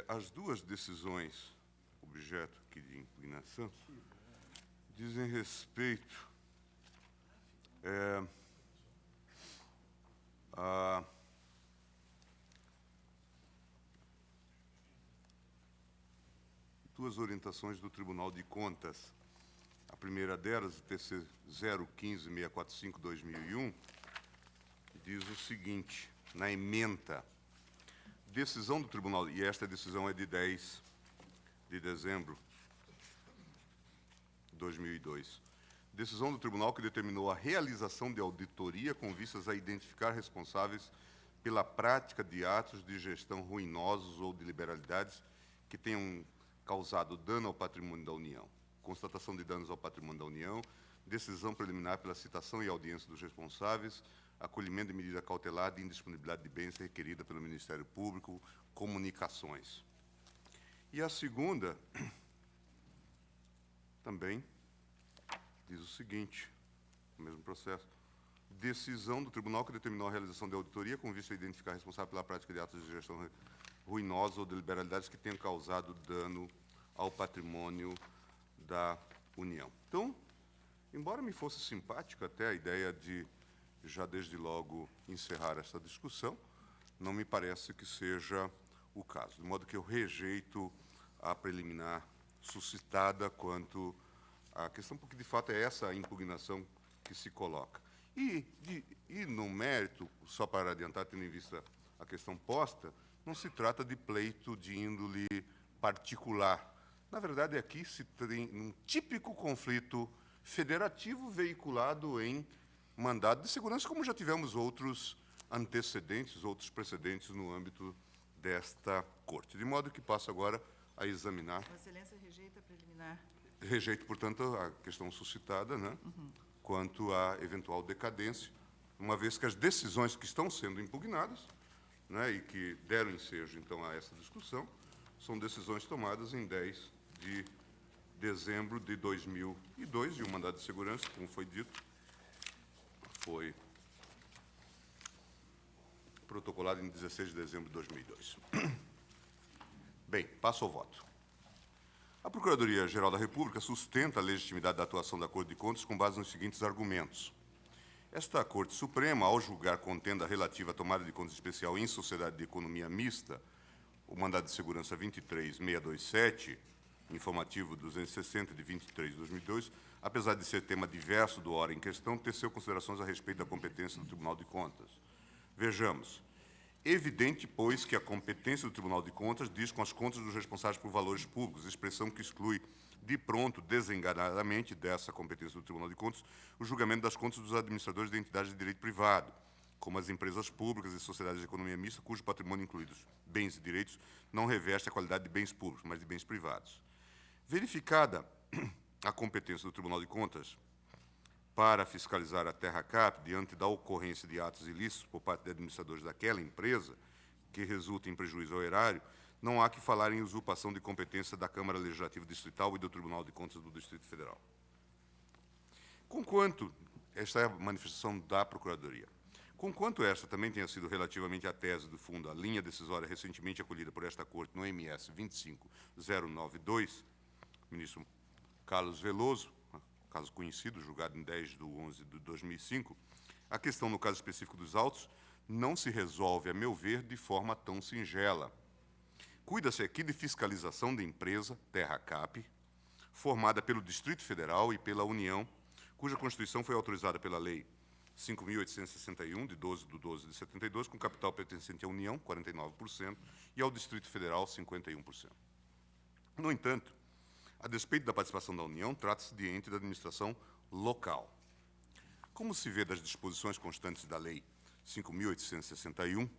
As duas decisões, objeto aqui de impugnação, dizem respeito a duas orientações do Tribunal de Contas. A primeira delas, o TC 015-645-2001, diz o seguinte, na ementa, decisão do Tribunal, e esta decisão é de 10 de dezembro de 2002, decisão do Tribunal que determinou a realização de auditoria com vistas a identificar responsáveis pela prática de atos de gestão ruinosos ou de liberalidades que tenham causado dano ao patrimônio da União. Constatação de danos ao patrimônio da União, decisão preliminar pela citação e audiência dos responsáveis, acolhimento de medida cautelar de indisponibilidade de bens requerida pelo Ministério Público, comunicações. E a segunda, também, diz o seguinte, no mesmo processo, decisão do Tribunal que determinou a realização de auditoria com vista a identificar responsável pela prática de atos de gestão ruinosa ou de liberalidades que tenham causado dano ao patrimônio da União. Então, embora me fosse simpática até a ideia de, já desde logo, encerrar essa discussão, não me parece que seja o caso, de modo que eu rejeito a preliminar suscitada quanto à questão, porque, de fato, é essa a impugnação que se coloca. E no mérito, só para adiantar, tendo em vista a questão posta, não se trata de pleito de índole particular. Na verdade, aqui se tem um típico conflito federativo veiculado em mandado de segurança, como já tivemos outros antecedentes, outros precedentes no âmbito desta Corte. De modo que passo agora a examinar. Vossa Excelência rejeita a preliminar. Rejeito, portanto, a questão suscitada, né, quanto à eventual decadência, uma vez que as decisões que estão sendo impugnadas, né, e que deram ensejo, então, a essa discussão, são decisões tomadas em 10 de dezembro de 2002, e o mandado de segurança, como foi dito, foi protocolado em 16 de dezembro de 2002. Bem, passo ao voto. A Procuradoria-Geral da República sustenta a legitimidade da atuação da Corte de Contas com base nos seguintes argumentos. Esta Corte Suprema, ao julgar contenda relativa à tomada de contas especial em sociedade de economia mista, o mandado de segurança 23627, informativo 260 de 23 de 2002, apesar de ser tema diverso do ora em questão, teceu considerações a respeito da competência do Tribunal de Contas. Vejamos. Evidente, pois, que a competência do Tribunal de Contas diz com as contas dos responsáveis por valores públicos, expressão que exclui de pronto, desenganadamente, dessa competência do Tribunal de Contas, o julgamento das contas dos administradores de entidades de direito privado, como as empresas públicas e sociedades de economia mista, cujo patrimônio incluídos bens e direitos não reveste a qualidade de bens públicos, mas de bens privados. Verificada a competência do Tribunal de Contas para fiscalizar a TerraCap diante da ocorrência de atos ilícitos por parte de administradores daquela empresa, que resulta em prejuízo ao erário, não há que falar em usurpação de competência da Câmara Legislativa Distrital e do Tribunal de Contas do Distrito Federal. Conquanto, esta é a manifestação da Procuradoria, conquanto esta também tenha sido relativamente à tese do fundo, a linha decisória recentemente acolhida por esta Corte no MS 25092, ministro Carlos Veloso, caso conhecido, julgado em 10 de 11 de 2005, a questão, no caso específico dos autos, não se resolve, a meu ver, de forma tão singela. Cuida-se aqui de fiscalização da empresa TerraCap, formada pelo Distrito Federal e pela União, cuja Constituição foi autorizada pela Lei 5.861, de 12 de 12 de 72, com capital pertencente à União, 49%, e ao Distrito Federal, 51%. No entanto, a despeito da participação da União, trata-se de ente da administração local. Como se vê das disposições constantes da Lei 5.861,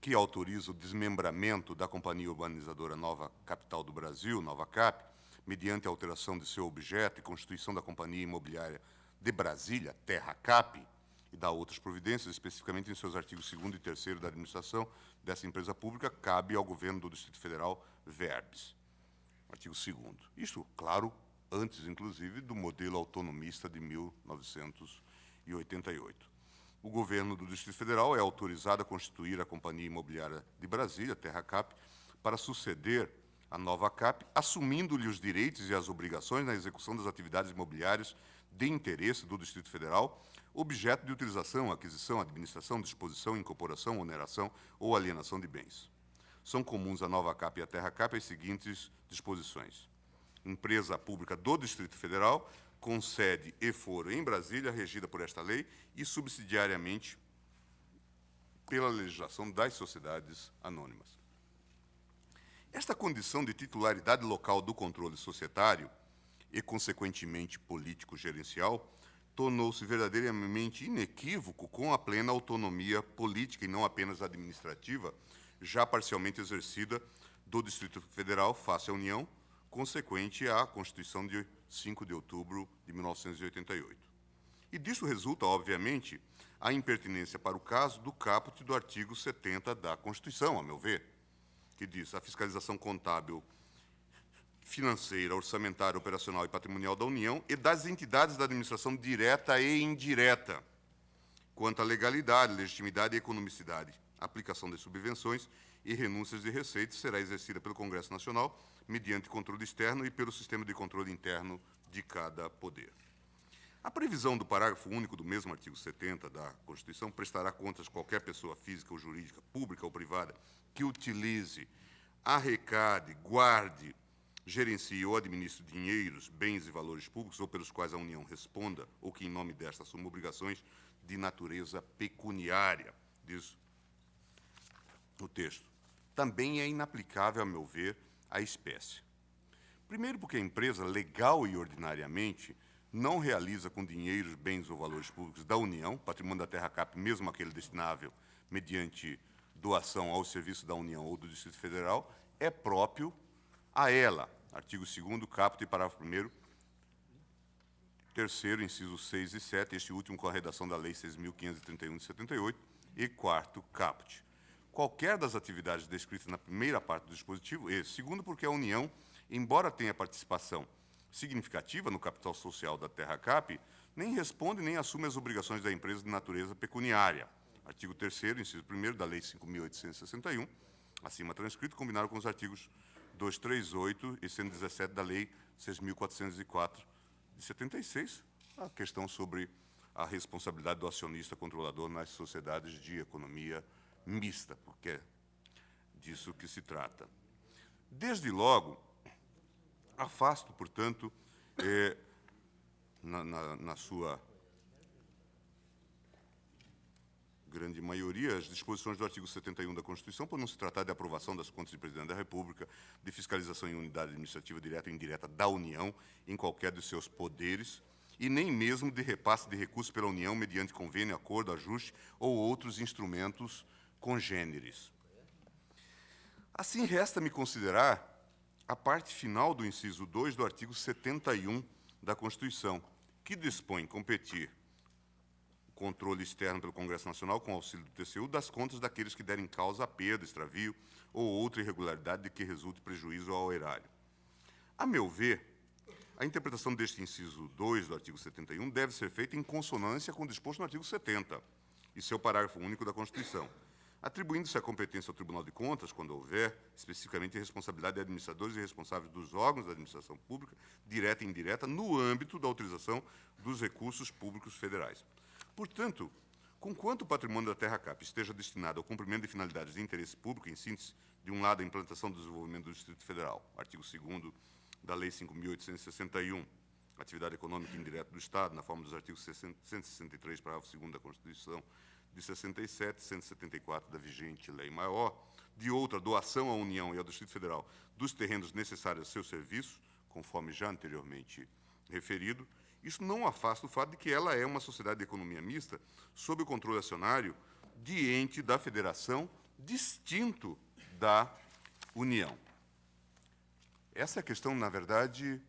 que autoriza o desmembramento da Companhia Urbanizadora Nova Capital do Brasil, NovaCap, mediante a alteração de seu objeto e constituição da Companhia Imobiliária de Brasília, TerraCap, e da outras providências, especificamente em seus artigos 2º e 3º da administração dessa empresa pública, cabe ao Governo do Distrito Federal verbis. Artigo 2º. Isto, claro, antes, inclusive, do modelo autonomista de 1988. O Governo do Distrito Federal é autorizado a constituir a Companhia Imobiliária de Brasília, TerraCap, para suceder a nova CAP, assumindo-lhe os direitos e as obrigações na execução das atividades imobiliárias de interesse do Distrito Federal, objeto de utilização, aquisição, administração, disposição, incorporação, oneração ou alienação de bens. São comuns à nova CAP e à terra CAP as seguintes disposições. Empresa pública do Distrito Federal, com sede e foro em Brasília, regida por esta lei, e subsidiariamente pela legislação das sociedades anônimas. Esta condição de titularidade local do controle societário e, consequentemente, político-gerencial, tornou-se verdadeiramente inequívoco com a plena autonomia política e não apenas administrativa, já parcialmente exercida do Distrito Federal face à União, consequente à Constituição de 5 de outubro de 1988. E disso resulta, obviamente, a impertinência para o caso do caput do artigo 70 da Constituição, a meu ver, que diz: a fiscalização contábil, financeira, orçamentária, operacional e patrimonial da União e das entidades da administração direta e indireta, quanto à legalidade, legitimidade e economicidade, aplicação das subvenções e renúncias de receitas, será exercida pelo Congresso Nacional, mediante controle externo e pelo sistema de controle interno de cada poder. A previsão do parágrafo único do mesmo artigo 70 da Constituição prestará contas qualquer pessoa física ou jurídica, pública ou privada, que utilize, arrecade, guarde, gerencie ou administre dinheiros, bens e valores públicos ou pelos quais a União responda ou que, em nome desta, assuma obrigações de natureza pecuniária, diz o texto. Também é inaplicável, a meu ver, à espécie. Primeiro, porque a empresa, legal e ordinariamente, não realiza com dinheiros, bens ou valores públicos da União, patrimônio da terra CAP, mesmo aquele destinável mediante doação ao serviço da União ou do Distrito Federal, é próprio a ela. Artigo 2º, caput e parágrafo 1º, 3º, incisos 6 e 7, este último com a redação da Lei 6.531 de 78, e 4º, caput. Qualquer das atividades descritas na primeira parte do dispositivo, e segundo, porque a União, embora tenha participação significativa no capital social da terra CAP, nem responde nem assume as obrigações da empresa de natureza pecuniária. Artigo 3º, inciso 1º da Lei 5.861, acima transcrito, combinado com os artigos 238 e 117 da Lei 6.404 de 76, a questão sobre a responsabilidade do acionista controlador nas sociedades de economia mista, porque é disso que se trata. Desde logo, afasto, portanto, na sua grande maioria, as disposições do artigo 71 da Constituição, por não se tratar de aprovação das contas do Presidente da República, de fiscalização em unidade administrativa direta ou indireta da União, em qualquer de seus poderes, e nem mesmo de repasse de recursos pela União mediante convênio, acordo, ajuste ou outros instrumentos congêneres. Assim, resta-me considerar a parte final do inciso 2 do artigo 71 da Constituição, que dispõe competir o controle externo pelo Congresso Nacional, com auxílio do TCU, das contas daqueles que derem causa a perda, extravio ou outra irregularidade de que resulte prejuízo ao erário. A meu ver, a interpretação deste inciso 2 do artigo 71 deve ser feita em consonância com o disposto no artigo 70 e seu parágrafo único da Constituição, atribuindo-se a competência ao Tribunal de Contas, quando houver, especificamente, a responsabilidade de administradores e responsáveis dos órgãos da administração pública, direta e indireta, no âmbito da utilização dos recursos públicos federais. Portanto, conquanto o patrimônio da terra CAP esteja destinado ao cumprimento de finalidades de interesse público, em síntese, de um lado, a implantação do desenvolvimento do Distrito Federal, artigo 2º da Lei 5.861, atividade econômica indireta do Estado, na forma dos artigos 163, parágrafo 2º da Constituição, de 67, 174 da vigente Lei Maior, de outra, doação à União e ao Distrito Federal dos terrenos necessários a seu serviço, conforme já anteriormente referido, isso não afasta o fato de que ela é uma sociedade de economia mista sob o controle acionário de ente da Federação distinto da União. Essa é a questão, na verdade,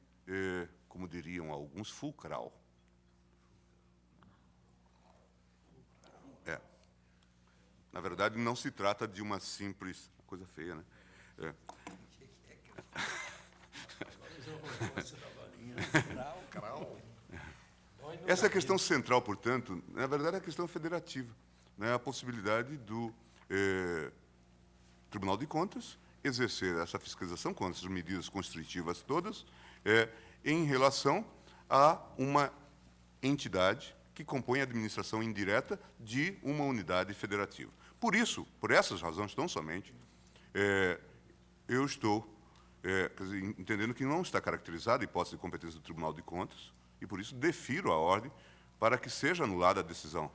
como diriam alguns, fulcral. Na verdade, não se trata de uma simples... Coisa feia, né? Essa é a questão central, portanto, na verdade, é a questão federativa, né? A possibilidade do Tribunal de Contas exercer essa fiscalização com essas medidas constritivas todas em relação a uma entidade que compõe a administração indireta de uma unidade federativa. Por isso, por essas razões tão somente, eu estou entendendo que não está caracterizada a hipótese de competência do Tribunal de Contas e, por isso, defiro a ordem para que seja anulada a decisão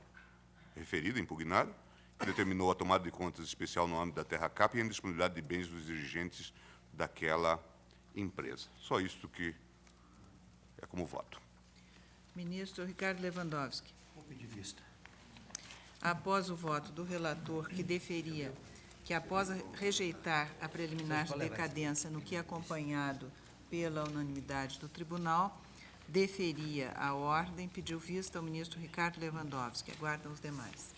referida, impugnada, que determinou a tomada de contas especial no âmbito da Terracap e a indisponibilidade de bens dos dirigentes daquela empresa. Só isto que é como voto. Ministro Ricardo Lewandowski. Vou pedir vista. Após o voto do relator, que deferia que, após rejeitar a preliminar de decadência no que é acompanhado pela unanimidade do tribunal, deferia a ordem, pediu vista ao ministro Ricardo Lewandowski. Aguardam os demais.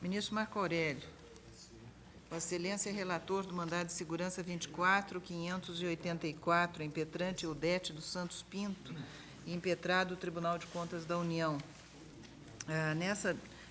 Ministro Marco Aurélio. Vossa Excelência é relator do mandado de segurança 24.584, impetrante Eudete dos Santos Pinto, e impetrado o Tribunal de Contas da União.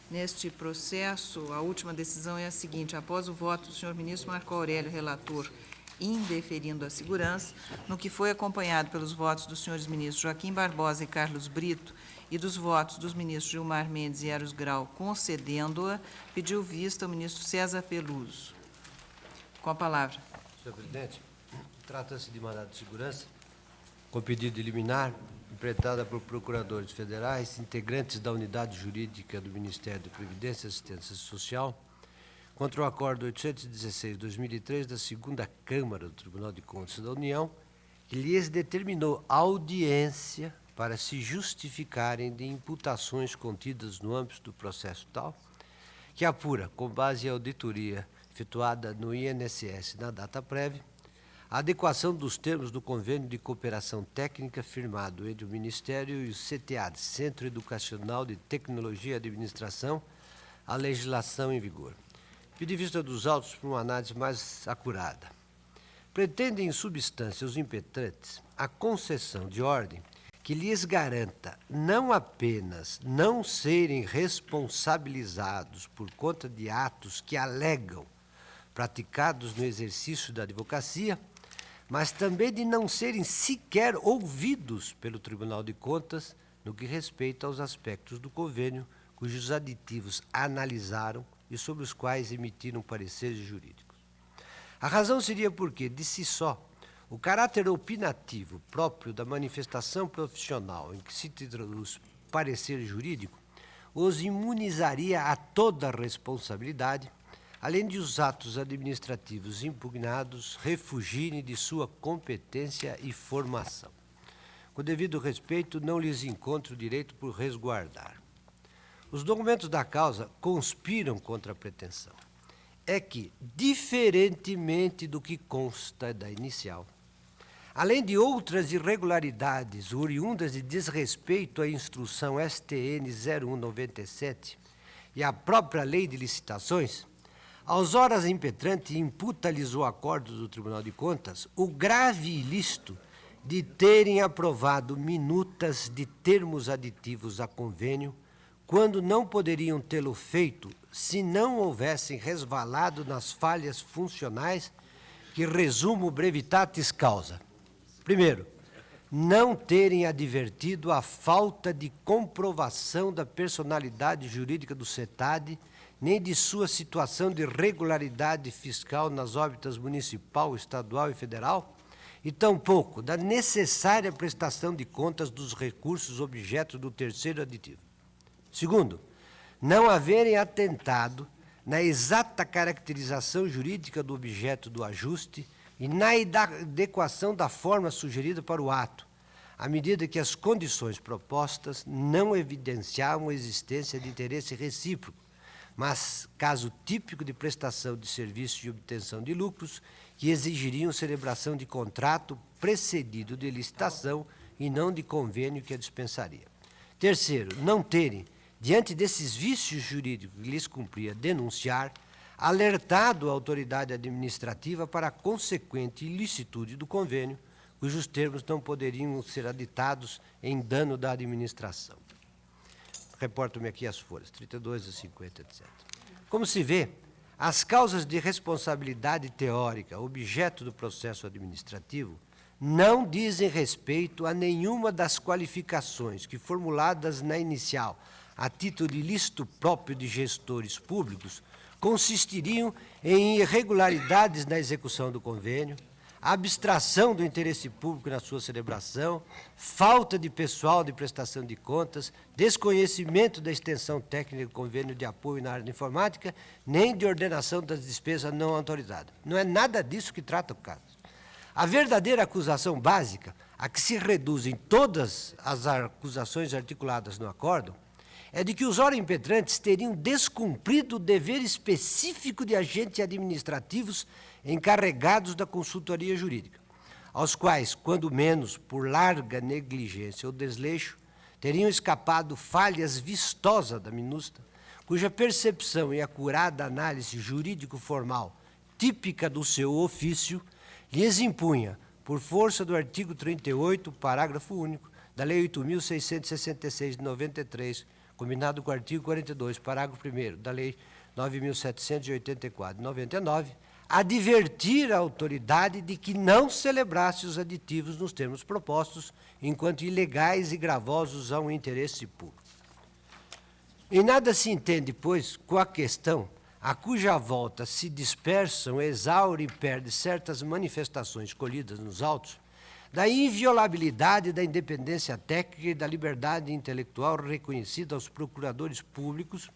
Neste processo, a última decisão é a seguinte: após o voto do senhor ministro Marco Aurélio, relator, indeferindo a segurança, no que foi acompanhado pelos votos dos senhores ministros Joaquim Barbosa e Carlos Brito, e dos votos dos ministros Gilmar Mendes e Eros Grau, concedendo-a, pediu vista ao ministro César Peluso. Com a palavra. Senhor presidente, trata-se de mandado de segurança, com pedido de liminar, interpretada por procuradores federais, integrantes da unidade jurídica do Ministério da Previdência e Assistência Social, contra o acordo 816/2003 da segunda Câmara do Tribunal de Contas da União, que lhes determinou audiência para se justificarem de imputações contidas no âmbito do processo tal, que apura, com base em auditoria efetuada no INSS na data prévia, a adequação dos termos do convênio de cooperação técnica firmado entre o Ministério e o CTAD, Centro Educacional de Tecnologia e Administração, à legislação em vigor. Pedi vista dos autos para uma análise mais acurada. Pretendem, em substância, os impetrantes a concessão de ordem que lhes garanta não apenas não serem responsabilizados por conta de atos que alegam praticados no exercício da advocacia, mas também de não serem sequer ouvidos pelo Tribunal de Contas no que respeita aos aspectos do convênio cujos aditivos analisaram e sobre os quais emitiram pareceres jurídicos. A razão seria porque, de si só, o caráter opinativo próprio da manifestação profissional em que se traduz parecer jurídico os imunizaria a toda responsabilidade, além de os atos administrativos impugnados refugirem de sua competência e formação. Com devido respeito, não lhes encontro direito por resguardar. Os documentos da causa conspiram contra a pretensão. É que, diferentemente do que consta da inicial, além de outras irregularidades oriundas de desrespeito à instrução STN 0197 e à própria lei de licitações, aos horas impetrante imputa-lhes o acordo do Tribunal de Contas o grave ilícito de terem aprovado minutas de termos aditivos a convênio, quando não poderiam tê-lo feito se não houvessem resvalado nas falhas funcionais que resumo brevitatis causa. Primeiro, não terem advertido a falta de comprovação da personalidade jurídica do CETAD, nem de sua situação de regularidade fiscal nas órbitas municipal, estadual e federal, e tampouco da necessária prestação de contas dos recursos objeto do terceiro aditivo. Segundo, não haverem atentado na exata caracterização jurídica do objeto do ajuste e na adequação da forma sugerida para o ato, à medida que as condições propostas não evidenciavam a existência de interesse recíproco, mas caso típico de prestação de serviços e obtenção de lucros que exigiriam celebração de contrato precedido de licitação e não de convênio que a dispensaria. Terceiro, não terem, diante desses vícios jurídicos que lhes cumpria denunciar, alertado a autoridade administrativa para a consequente ilicitude do convênio, cujos termos não poderiam ser aditados em dano da administração. reportam-me aqui as folhas, 32 a 50, etc. Como se vê, as causas de responsabilidade teórica, objeto do processo administrativo, não dizem respeito a nenhuma das qualificações que, formuladas na inicial, a título de lícito próprio de gestores públicos, consistiriam em irregularidades na execução do convênio, abstração do interesse público na sua celebração, falta de pessoal de prestação de contas, desconhecimento da extensão técnica do convênio de apoio na área de informática, nem de ordenação das despesas não autorizadas. Não é nada disso que trata o caso. A verdadeira acusação básica, a que se reduzem todas as acusações articuladas no acórdão, é de que os ora impetrantes teriam descumprido o dever específico de agentes administrativos encarregados da consultoria jurídica, aos quais, quando menos por larga negligência ou desleixo, teriam escapado falhas vistosas da MINUSTA, cuja percepção e acurada análise jurídico-formal típica do seu ofício lhes impunha, por força do artigo 38, parágrafo único, da Lei 8.666 de 93, combinado com o artigo 42, parágrafo 1º, da Lei 9.784 de 99, advertir a autoridade de que não celebrasse os aditivos nos termos propostos, enquanto ilegais e gravosos ao interesse público. Em nada se entende, pois, com a questão a cuja volta se dispersam, exaure e perde certas manifestações colhidas nos autos, da inviolabilidade da independência técnica e da liberdade intelectual reconhecida aos procuradores públicos,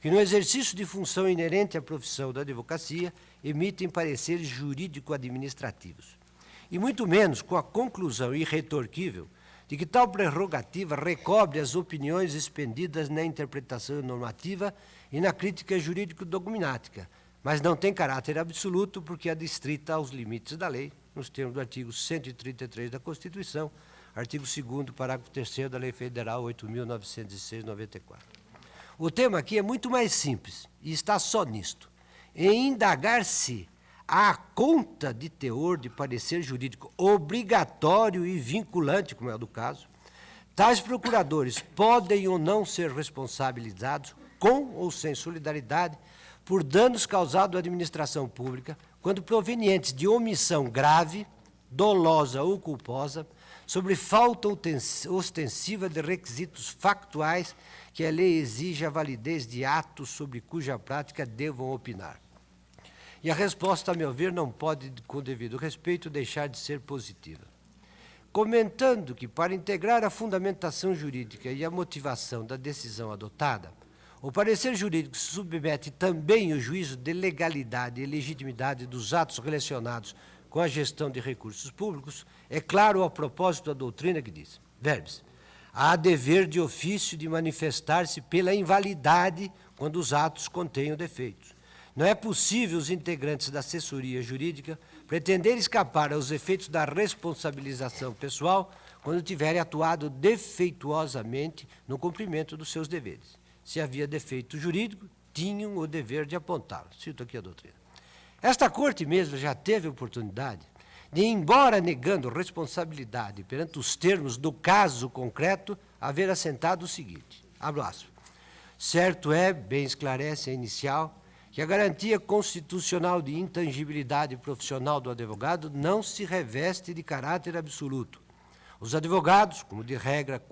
que, no exercício de função inerente à profissão da advocacia, emitem pareceres jurídico-administrativos. E muito menos com a conclusão irretorquível de que tal prerrogativa recobre as opiniões expendidas na interpretação normativa e na crítica jurídico-dogmática, mas não tem caráter absoluto porque é adstrita aos limites da lei, nos termos do artigo 133 da Constituição, artigo 2º, parágrafo 3º da Lei Federal 8.906/94. O tema aqui é muito mais simples, e está só nisto, em indagar-se à conta de teor de parecer jurídico obrigatório e vinculante, como é o do caso, tais procuradores podem ou não ser responsabilizados, com ou sem solidariedade, por danos causados à administração pública, quando provenientes de omissão grave, dolosa ou culposa, sobre falta ostensiva de requisitos factuais que a lei exige a validez de atos sobre cuja prática devam opinar. E a resposta, a meu ver, não pode, com devido respeito, deixar de ser positiva. Comentando que, para integrar a fundamentação jurídica e a motivação da decisão adotada, o parecer jurídico se submete também o juízo de legalidade e legitimidade dos atos relacionados com a gestão de recursos públicos, é claro ao propósito da doutrina que diz, verbis, há dever de ofício de manifestar-se pela invalidade quando os atos contenham defeitos. Não é possível os integrantes da assessoria jurídica pretender escapar aos efeitos da responsabilização pessoal quando tiverem atuado defeituosamente no cumprimento dos seus deveres. Se havia defeito jurídico, tinham o dever de apontá-lo. Cito aqui a doutrina. Esta Corte mesmo já teve oportunidade de, embora negando responsabilidade perante os termos do caso concreto, haver assentado o seguinte, abro aspas, certo é, bem esclarece a inicial, que a garantia constitucional de intangibilidade profissional do advogado não se reveste de caráter absoluto. Os advogados, como de regra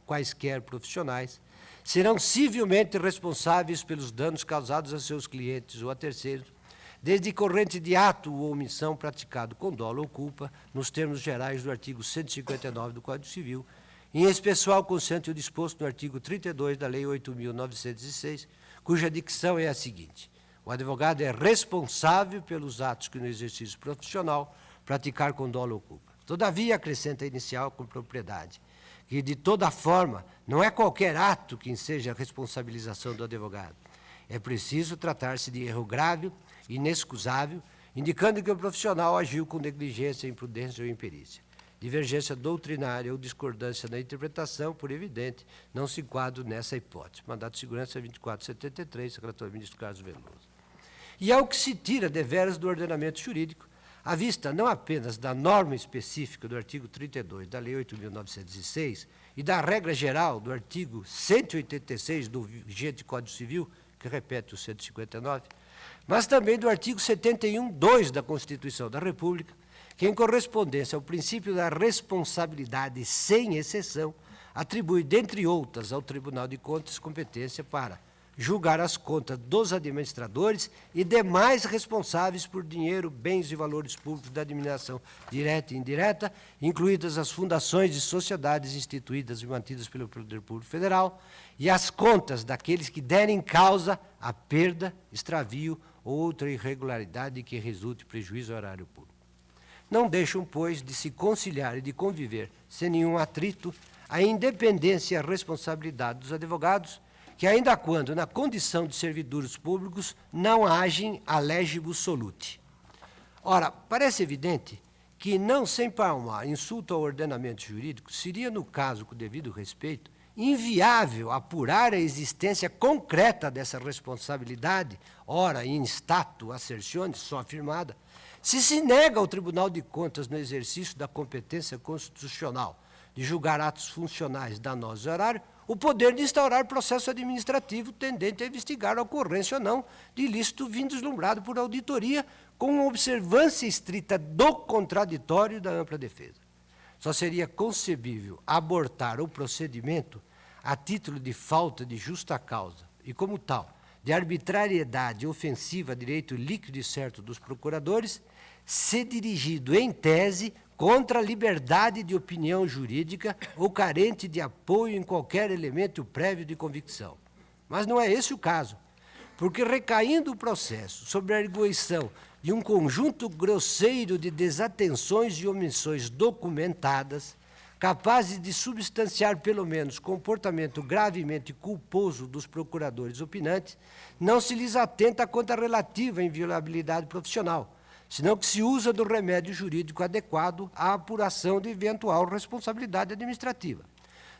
quaisquer profissionais, serão civilmente responsáveis pelos danos causados a seus clientes ou a terceiros, desde corrente de ato ou omissão praticado com dolo ou culpa, nos termos gerais do artigo 159 do Código Civil, em especial consciente o disposto no artigo 32 da Lei 8.906, cuja dicção é a seguinte, o advogado é responsável pelos atos que no exercício profissional praticar com dolo ou culpa. Todavia, acrescenta a inicial com propriedade, que de toda forma não é qualquer ato que enseja a responsabilização do advogado. É preciso tratar-se de erro grave, inexcusável, indicando que o profissional agiu com negligência, imprudência ou imperícia. Divergência doutrinária ou discordância na interpretação, por evidente, não se enquadra nessa hipótese. Mandato de Segurança 2473, Secretário-Ministro Carlos Veloso. E é o que se tira deveras do ordenamento jurídico, à vista não apenas da norma específica do artigo 32 da Lei 8.906, e da regra geral do artigo 186 do vigente Código Civil, que repete o 159, mas também do artigo 71(2) da Constituição da República, que, em correspondência ao princípio da responsabilidade sem exceção, atribui, dentre outras, ao Tribunal de Contas competência para julgar as contas dos administradores e demais responsáveis por dinheiro, bens e valores públicos da administração direta e indireta, incluídas as fundações e sociedades instituídas e mantidas pelo Poder Público Federal, e as contas daqueles que derem causa à perda, extravio ou outra irregularidade que resulte prejuízo ao erário público. Não deixam, pois, de se conciliar e de conviver, sem nenhum atrito, a independência e a responsabilidade dos advogados, que, ainda quando na condição de servidores públicos, não agem a legibus soluti. Ora, parece evidente que, não sem palmar insulto ao ordenamento jurídico, seria, no caso, com o devido respeito, inviável apurar a existência concreta dessa responsabilidade, ora in statu assertionis, só afirmada, se nega ao Tribunal de Contas, no exercício da competência constitucional de julgar atos funcionais danosos ao erário, o poder de instaurar processo administrativo tendente a investigar a ocorrência ou não de ilícito vindo deslumbrado por auditoria, com observância estrita do contraditório e da ampla defesa. Só seria concebível abortar o procedimento a título de falta de justa causa e, como tal, de arbitrariedade ofensiva a direito líquido e certo dos procuradores, se dirigido, em tese, contra a liberdade de opinião jurídica ou carente de apoio em qualquer elemento prévio de convicção. Mas não é esse o caso, porque, recaindo o processo sobre a arguição de um conjunto grosseiro de desatenções e omissões documentadas, capazes de substanciar, pelo menos, comportamento gravemente culposo dos procuradores opinantes, não se lhes atenta quanto à relativa inviolabilidade profissional, senão que se usa do remédio jurídico adequado à apuração de eventual responsabilidade administrativa.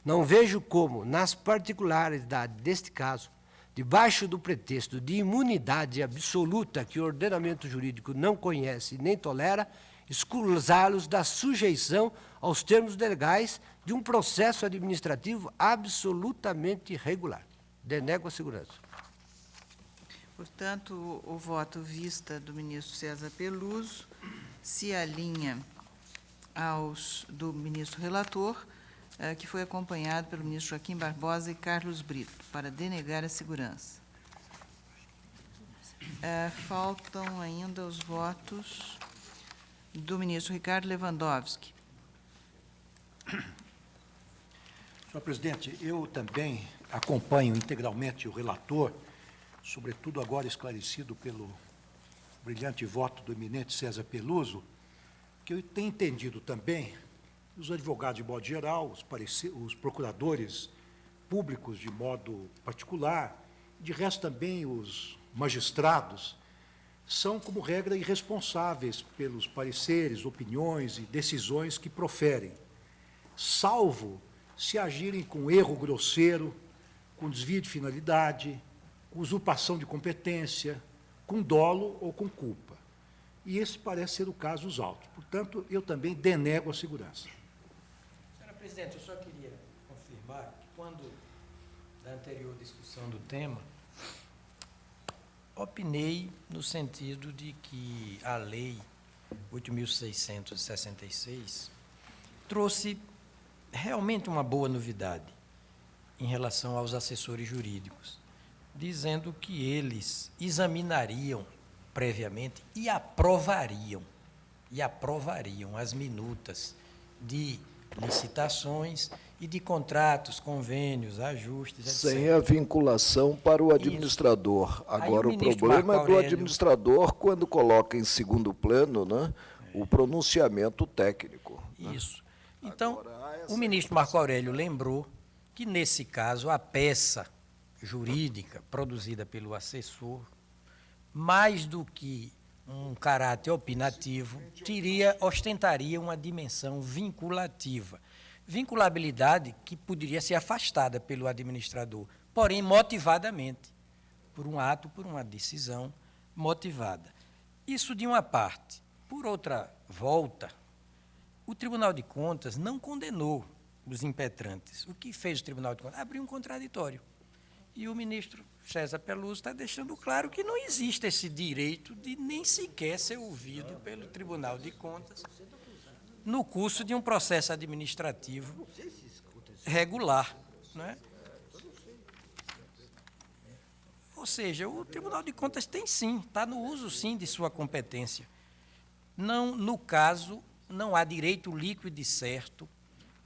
Não vejo como, nas particularidades deste caso, debaixo do pretexto de imunidade absoluta que o ordenamento jurídico não conhece nem tolera, excusá-los da sujeição aos termos legais de um processo administrativo absolutamente regular. Denego a segurança. Portanto, o voto vista do ministro César Peluso se alinha aos do ministro relator, que foi acompanhado pelo ministro Joaquim Barbosa e Carlos Brito, para denegar a segurança. Faltam ainda os votos do ministro Ricardo Lewandowski. Senhor presidente, eu também acompanho integralmente o relator, sobretudo agora esclarecido pelo brilhante voto do eminente César Peluso, que eu tenho entendido também os advogados de modo geral, os procuradores públicos de modo particular, de resto também os magistrados, são, como regra, irresponsáveis pelos pareceres, opiniões e decisões que proferem, salvo se agirem com erro grosseiro, com desvio de finalidade, com usurpação de competência, com dolo ou com culpa. E esse parece ser o caso dos autos. Portanto, eu também denego a segurança. Senhora presidente, eu só queria confirmar que, quando da anterior discussão do tema, opinei no sentido de que a Lei 8.666 trouxe realmente uma boa novidade em relação aos assessores jurídicos, dizendo que eles examinariam previamente e aprovariam as minutas de licitações e de contratos, convênios, ajustes, etc. Sem a vinculação para o administrador. Isso. Agora, o ministro problema Marco é do Aurélio, administrador quando coloca em segundo plano, né, o pronunciamento técnico. Isso. Então, Agora, o ministro Marco Aurélio lembrou que, nesse caso, a peça jurídica produzida pelo assessor, mais do que um caráter opinativo, ostentaria uma dimensão vinculativa. Vinculabilidade que poderia ser afastada pelo administrador, porém motivadamente, por um ato, por uma decisão motivada. Isso de uma parte. Por outra volta, o Tribunal de Contas não condenou os impetrantes. O que fez o Tribunal de Contas? Abriu um contraditório. E o ministro César Peluso está deixando claro que não existe esse direito de nem sequer ser ouvido pelo Tribunal de Contas no curso de um processo administrativo regular, não é? Ou seja, o Tribunal de Contas tem sim, está no uso sim de sua competência. Não, no caso, não há direito líquido e certo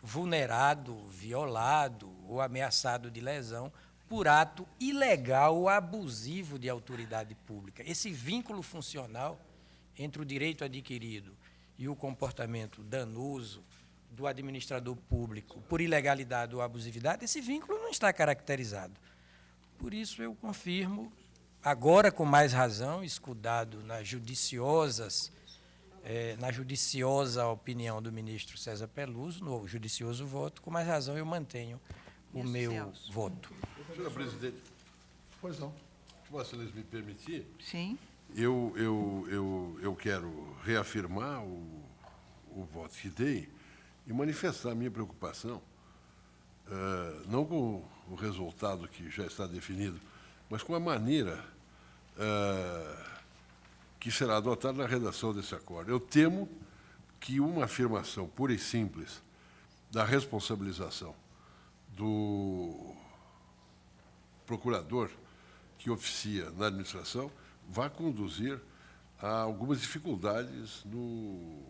vulnerado, violado ou ameaçado de lesão por ato ilegal ou abusivo de autoridade pública. Esse vínculo funcional entre o direito adquirido e o comportamento danoso do administrador público por ilegalidade ou abusividade, esse vínculo não está caracterizado. Por isso eu confirmo, agora com mais razão, escudado nas na judiciosa opinião do ministro César Peluso, no judicioso voto, com mais razão eu mantenho o meu Celso. voto. Senhora presidente, pois não, se Vossa Excelência me permitir, Sim. eu quero reafirmar o voto que dei e manifestar a minha preocupação, não com o resultado que já está definido, mas com a maneira que será adotada na redação desse acordo. Eu temo que uma afirmação pura e simples da responsabilização do procurador que oficia na administração vai conduzir a algumas dificuldades no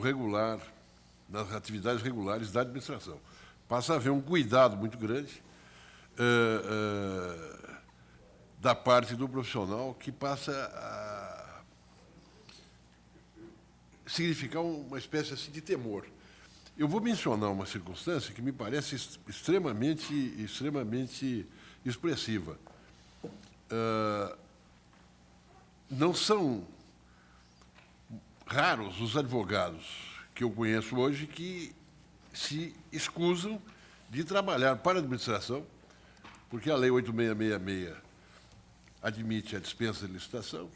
regular, nas atividades regulares da administração. Passa a haver um cuidado muito grande da parte do profissional, que passa a significar uma espécie assim de temor. Eu vou mencionar uma circunstância que me parece extremamente expressiva. Não são raros os advogados que eu conheço hoje que se escusam de trabalhar para a administração, porque a Lei 8666 admite a dispensa de licitação,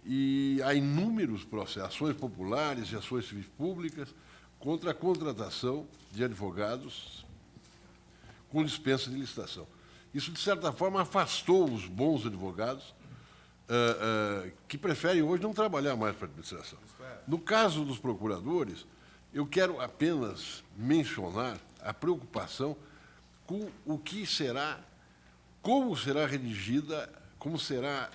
e há inúmeros processos, ações populares e ações civis públicas contra a contratação de advogados com dispensa de licitação. Isso, de certa forma, afastou os bons advogados que preferem hoje não trabalhar mais para a administração. No caso dos procuradores, eu quero apenas mencionar a preocupação com o que será, como será redigida, como será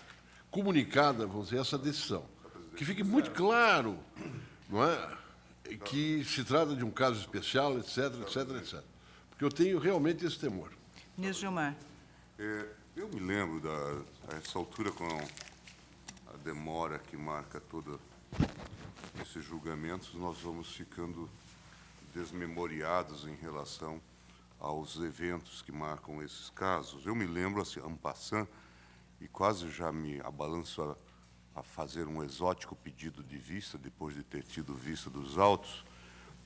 comunicada, vamos dizer, essa decisão. Que fique muito claro, não é, que se trata de um caso especial, etc., etc., etc. Porque eu tenho realmente esse temor. Ministro Gilmar. Eu me lembro, a essa altura, com a demora que marca todos esses julgamentos, nós vamos ficando desmemoriados em relação aos eventos que marcam esses casos. Eu me lembro, assim, en passant, e quase já me abalanço a fazer um exótico pedido de vista, depois de ter tido vista dos autos,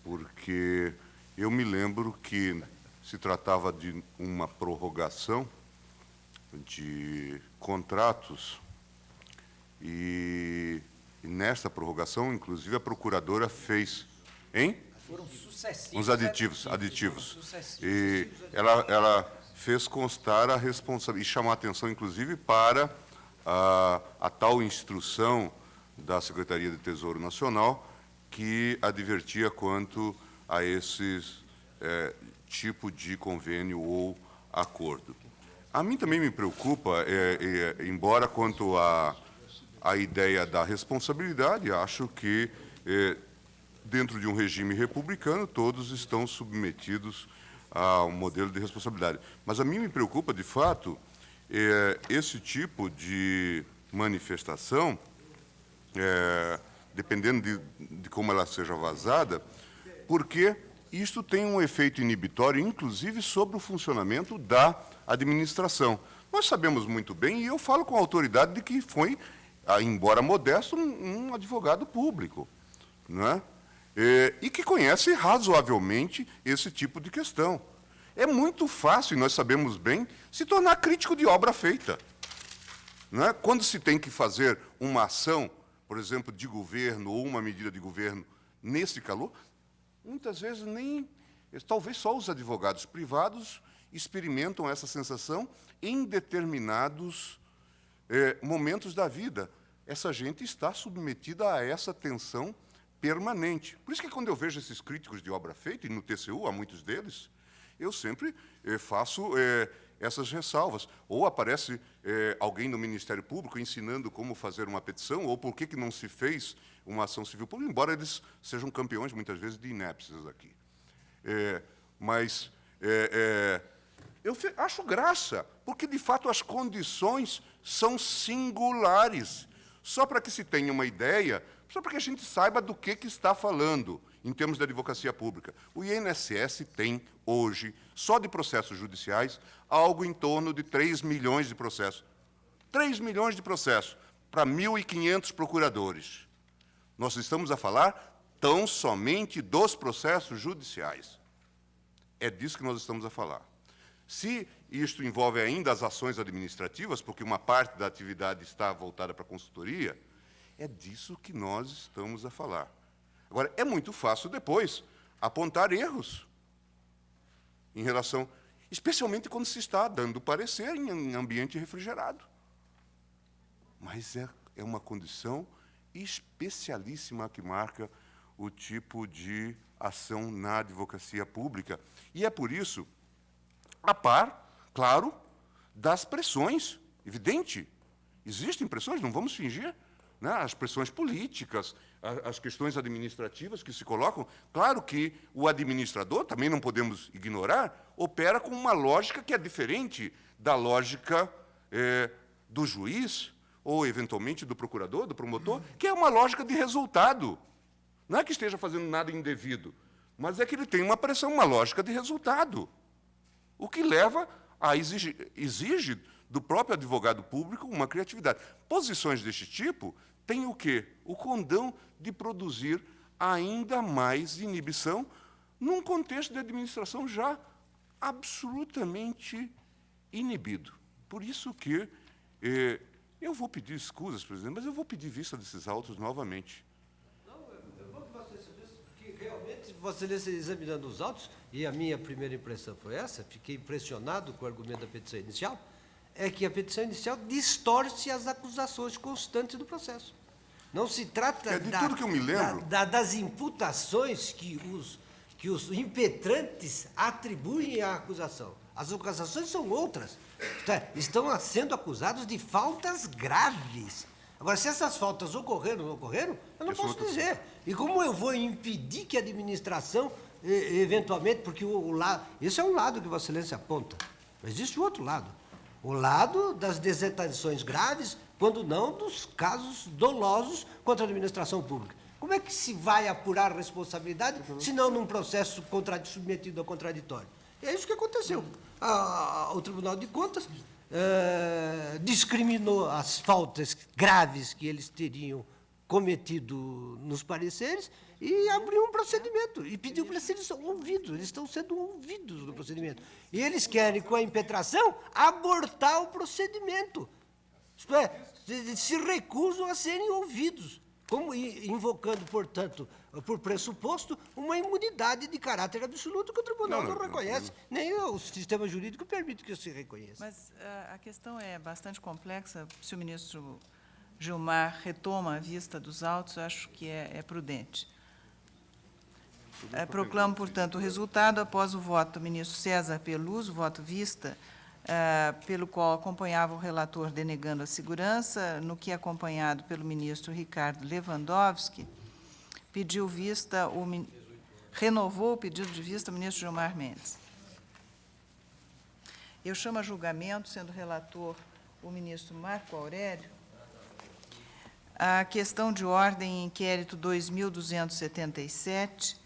porque eu me lembro que se tratava de uma prorrogação de contratos e nesta prorrogação, inclusive, a procuradora fez, hein? Foram sucessivos. Uns aditivos. Foram sucessivos. E ela fez constar a responsabilidade, e chamar a atenção, inclusive, para a tal instrução da Secretaria de Tesouro Nacional, que advertia quanto a esses tipo de convênio ou acordo. A mim também me preocupa, embora quanto à ideia da responsabilidade, acho que, dentro de um regime republicano, todos estão submetidos a um modelo de responsabilidade. Mas a mim me preocupa, de fato, esse tipo de manifestação, dependendo de como ela seja vazada, porque isto tem um efeito inibitório, inclusive, sobre o funcionamento da administração. Nós sabemos muito bem, e eu falo com a autoridade de que foi, embora modesto, um advogado público, não é? E que conhece razoavelmente esse tipo de questão. É muito fácil, e nós sabemos bem, se tornar crítico de obra feita. Não é? Quando se tem que fazer uma ação, por exemplo, de governo ou uma medida de governo nesse calor, muitas vezes nem, talvez só os advogados privados experimentam essa sensação em determinados momentos da vida. Essa gente está submetida a essa tensão permanente. Por isso que, quando eu vejo esses críticos de obra feita, e no TCU há muitos deles, eu sempre faço essas ressalvas. Ou aparece alguém no Ministério Público ensinando como fazer uma petição, ou por que não se fez uma ação civil pública, embora eles sejam campeões, muitas vezes, de inépcias aqui. Mas eu acho graça, porque, de fato, as condições são singulares. Só para que se tenha uma ideia, só para que a gente saiba do que está falando, em termos da advocacia pública. O INSS tem, hoje, só de processos judiciais, algo em torno de 3 milhões de processos. 3 milhões de processos para 1.500 procuradores. Nós estamos a falar tão somente dos processos judiciais. É disso que nós estamos a falar. Se isto envolve ainda as ações administrativas, porque uma parte da atividade está voltada para a consultoria, é disso que nós estamos a falar. Agora, é muito fácil depois apontar erros em relação, especialmente quando se está dando parecer em ambiente refrigerado. Mas é uma condição especialíssima que marca o tipo de ação na advocacia pública. E é por isso, a par, claro, das pressões, evidente. Existem pressões, não vamos fingir, né? As pressões políticas, as questões administrativas que se colocam. Claro que o administrador, também não podemos ignorar, opera com uma lógica que é diferente da lógica do juiz, ou, eventualmente, do procurador, do promotor, que é uma lógica de resultado. Não é que esteja fazendo nada indevido, mas é que ele tem uma pressão, uma lógica de resultado. O que leva a exige do próprio advogado público uma criatividade. Posições deste tipo têm o quê? O condão de produzir ainda mais inibição num contexto de administração já absolutamente inibido. Por isso que eu vou pedir escusas, presidente, mas eu vou pedir vista desses autos novamente. Realmente, Vossa Excelência, examinando os autos, e a minha primeira impressão foi essa, fiquei impressionado com o argumento da petição inicial, é que a petição inicial distorce as acusações constantes do processo. Não se trata de tudo que eu me lembro. Das imputações que os impetrantes atribuem à acusação. As acusações são outras. Estão sendo acusados de faltas graves. Agora, se essas faltas ocorreram ou não ocorreram, eu não posso dizer. E como eu vou impedir que a administração, eventualmente, porque o lado... Esse é um lado que Vossa Excelência aponta, mas existe o outro lado. O lado das desatenções graves, quando não dos casos dolosos contra a administração pública. Como é que se vai apurar a responsabilidade, se não num processo submetido ao contraditório? E é isso que aconteceu. O Tribunal de Contas discriminou as faltas graves que eles teriam cometido nos pareceres e abriu um procedimento e pediu para serem ouvidos. Eles estão sendo ouvidos no procedimento. E eles querem, com a impetração, abortar o procedimento. Isto é, se recusam a serem ouvidos, como invocando, portanto, por pressuposto, uma imunidade de caráter absoluto que o tribunal não reconhece, nem o sistema jurídico permite que se reconheça. Mas a questão é bastante complexa. Se o ministro Gilmar retoma a vista dos autos, eu acho que é prudente. Proclamo, portanto, o resultado após o voto do ministro César Peluso, voto vista, pelo qual acompanhava o relator denegando a segurança, no que, acompanhado pelo ministro Ricardo Lewandowski, pediu vista, renovou o pedido de vista o ministro Gilmar Mendes. Eu chamo a julgamento, sendo relator o ministro Marco Aurélio, a questão de ordem, inquérito 2277,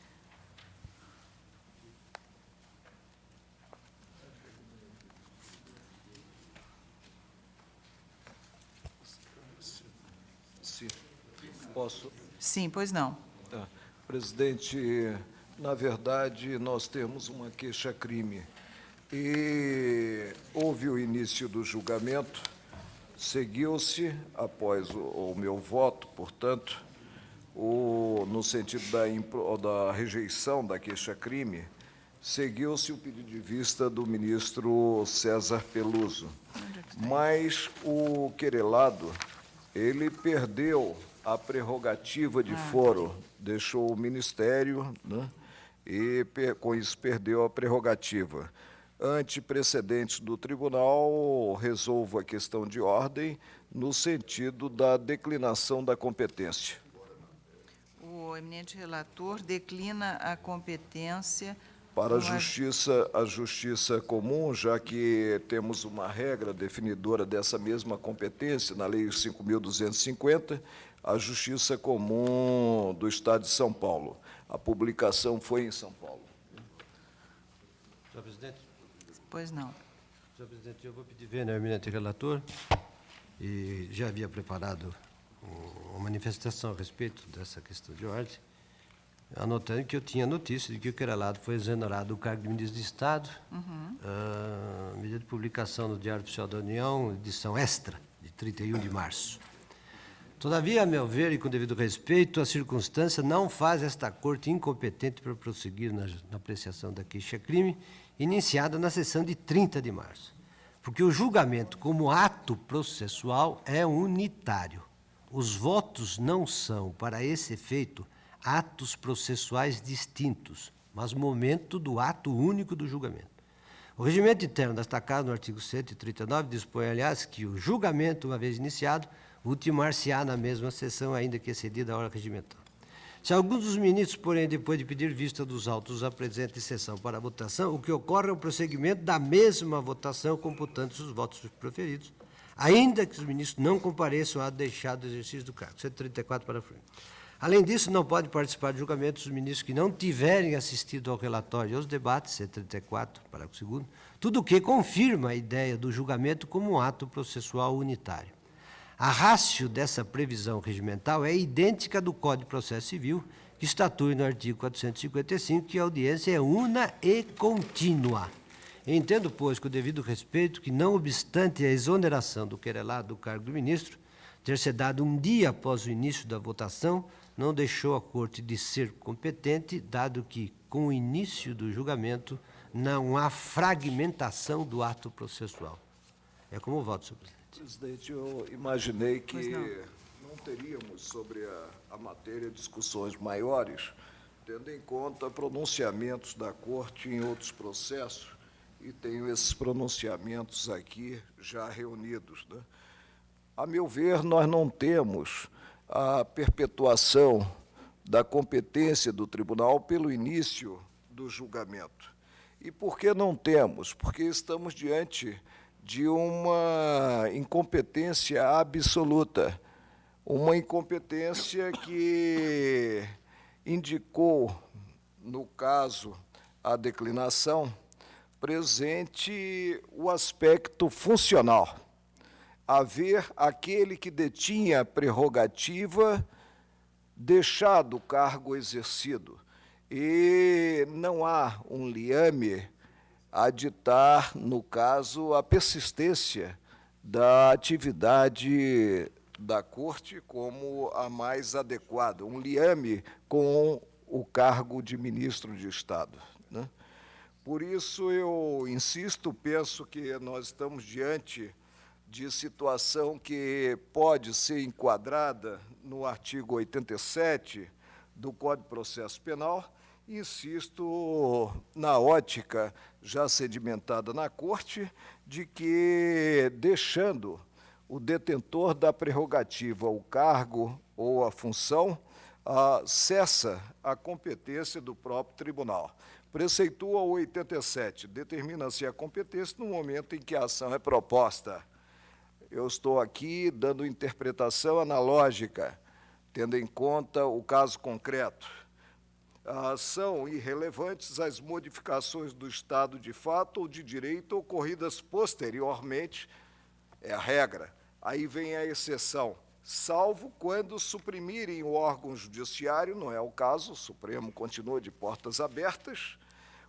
Posso? Sim, pois não. Presidente, na verdade, nós temos uma queixa-crime e houve o início do julgamento, seguiu-se, após o meu voto, portanto, no sentido da rejeição da queixa-crime, seguiu-se o pedido de vista do ministro César Peluso. Mas o querelado, ele perdeu a prerrogativa de foro, deixou o Ministério, né, e, com isso, perdeu a prerrogativa. Ante precedentes do tribunal, resolvo a questão de ordem no sentido da declinação da competência. O eminente relator declina a competência Para a justiça comum, já que temos uma regra definidora dessa mesma competência na Lei 5.250, a Justiça Comum do Estado de São Paulo. A publicação foi em São Paulo. Senhor presidente. Pois não. Senhor presidente, eu vou pedir vênia ao eminente relator, e já havia preparado uma manifestação a respeito dessa questão de ordem, anotando que eu tinha notícia de que o querelado foi exonerado do cargo de ministro de Estado, medida de publicação no Diário Oficial da União, edição extra, de 31 de março. Todavia, a meu ver, e com devido respeito, a circunstância não faz esta Corte incompetente para prosseguir na apreciação da queixa-crime, iniciada na sessão de 30 de março. Porque o julgamento, como ato processual, é unitário. Os votos não são, para esse efeito, atos processuais distintos, mas momento do ato único do julgamento. O regimento interno desta Casa, no artigo 139, dispõe, aliás, que o julgamento, uma vez iniciado, ultimar-se-á na mesma sessão, ainda que excedida a hora regimental. Se alguns dos ministros, porém, depois de pedir vista dos autos, apresentem sessão para a votação, o que ocorre é o prosseguimento da mesma votação, computando-se os votos proferidos, ainda que os ministros não compareçam a deixar do exercício do cargo. 134 para frente. Além disso, não pode participar de julgamento os ministros que não tiverem assistido ao relatório e aos debates, 134, parágrafo 2º, tudo o que confirma a ideia do julgamento como um ato processual unitário. A ratio dessa previsão regimental é idêntica do Código de Processo Civil, que estatui no artigo 455 que a audiência é una e contínua. Entendo, pois, com o devido respeito, que, não obstante a exoneração do querelado do cargo do ministro, ter se dado um dia após o início da votação, não deixou a Corte de ser competente, dado que, com o início do julgamento, não há fragmentação do ato processual. É como o voto, senhor presidente. Presidente, eu imaginei que não teríamos sobre a matéria discussões maiores, tendo em conta pronunciamentos da Corte em outros processos, e tenho esses pronunciamentos aqui já reunidos, né? A meu ver, nós não temos a perpetuação da competência do tribunal pelo início do julgamento. E por que não temos? Porque estamos diante de uma incompetência absoluta, uma incompetência que indicou, no caso, a declinação, presente o aspecto funcional. Haver aquele que detinha a prerrogativa deixado o cargo exercido. E não há um liame a ditar, no caso, a persistência da atividade da Corte como a mais adequada, um liame com o cargo de ministro de Estado, né? Por isso, eu insisto, penso que nós estamos diante de situação que pode ser enquadrada no artigo 87 do Código de Processo Penal. Insisto na ótica já sedimentada na Corte de que, deixando o detentor da prerrogativa o cargo ou a função, cessa a competência do próprio tribunal. Preceitua o 87, determina-se a competência no momento em que a ação é proposta. Eu estou aqui dando interpretação analógica, tendo em conta o caso concreto. São irrelevantes as modificações do estado de fato ou de direito ocorridas posteriormente, é a regra. Aí vem a exceção, salvo quando suprimirem o órgão judiciário, não é o caso, o Supremo continua de portas abertas,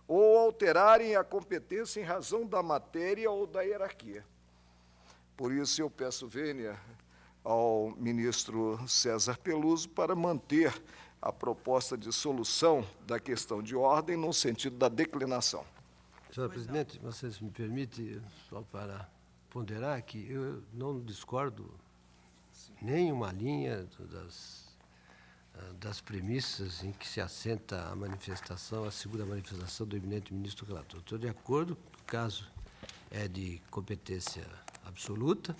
ou alterarem a competência em razão da matéria ou da hierarquia. Por isso eu peço vênia ao ministro César Peluso para manter a proposta de solução da questão de ordem no sentido da declinação. Senhor presidente, vocês me permitem, só para ponderar, que eu não discordo nem uma linha das premissas em que se assenta a manifestação, a segunda manifestação do eminente ministro relator. Estou de acordo que o caso é de competência absoluta.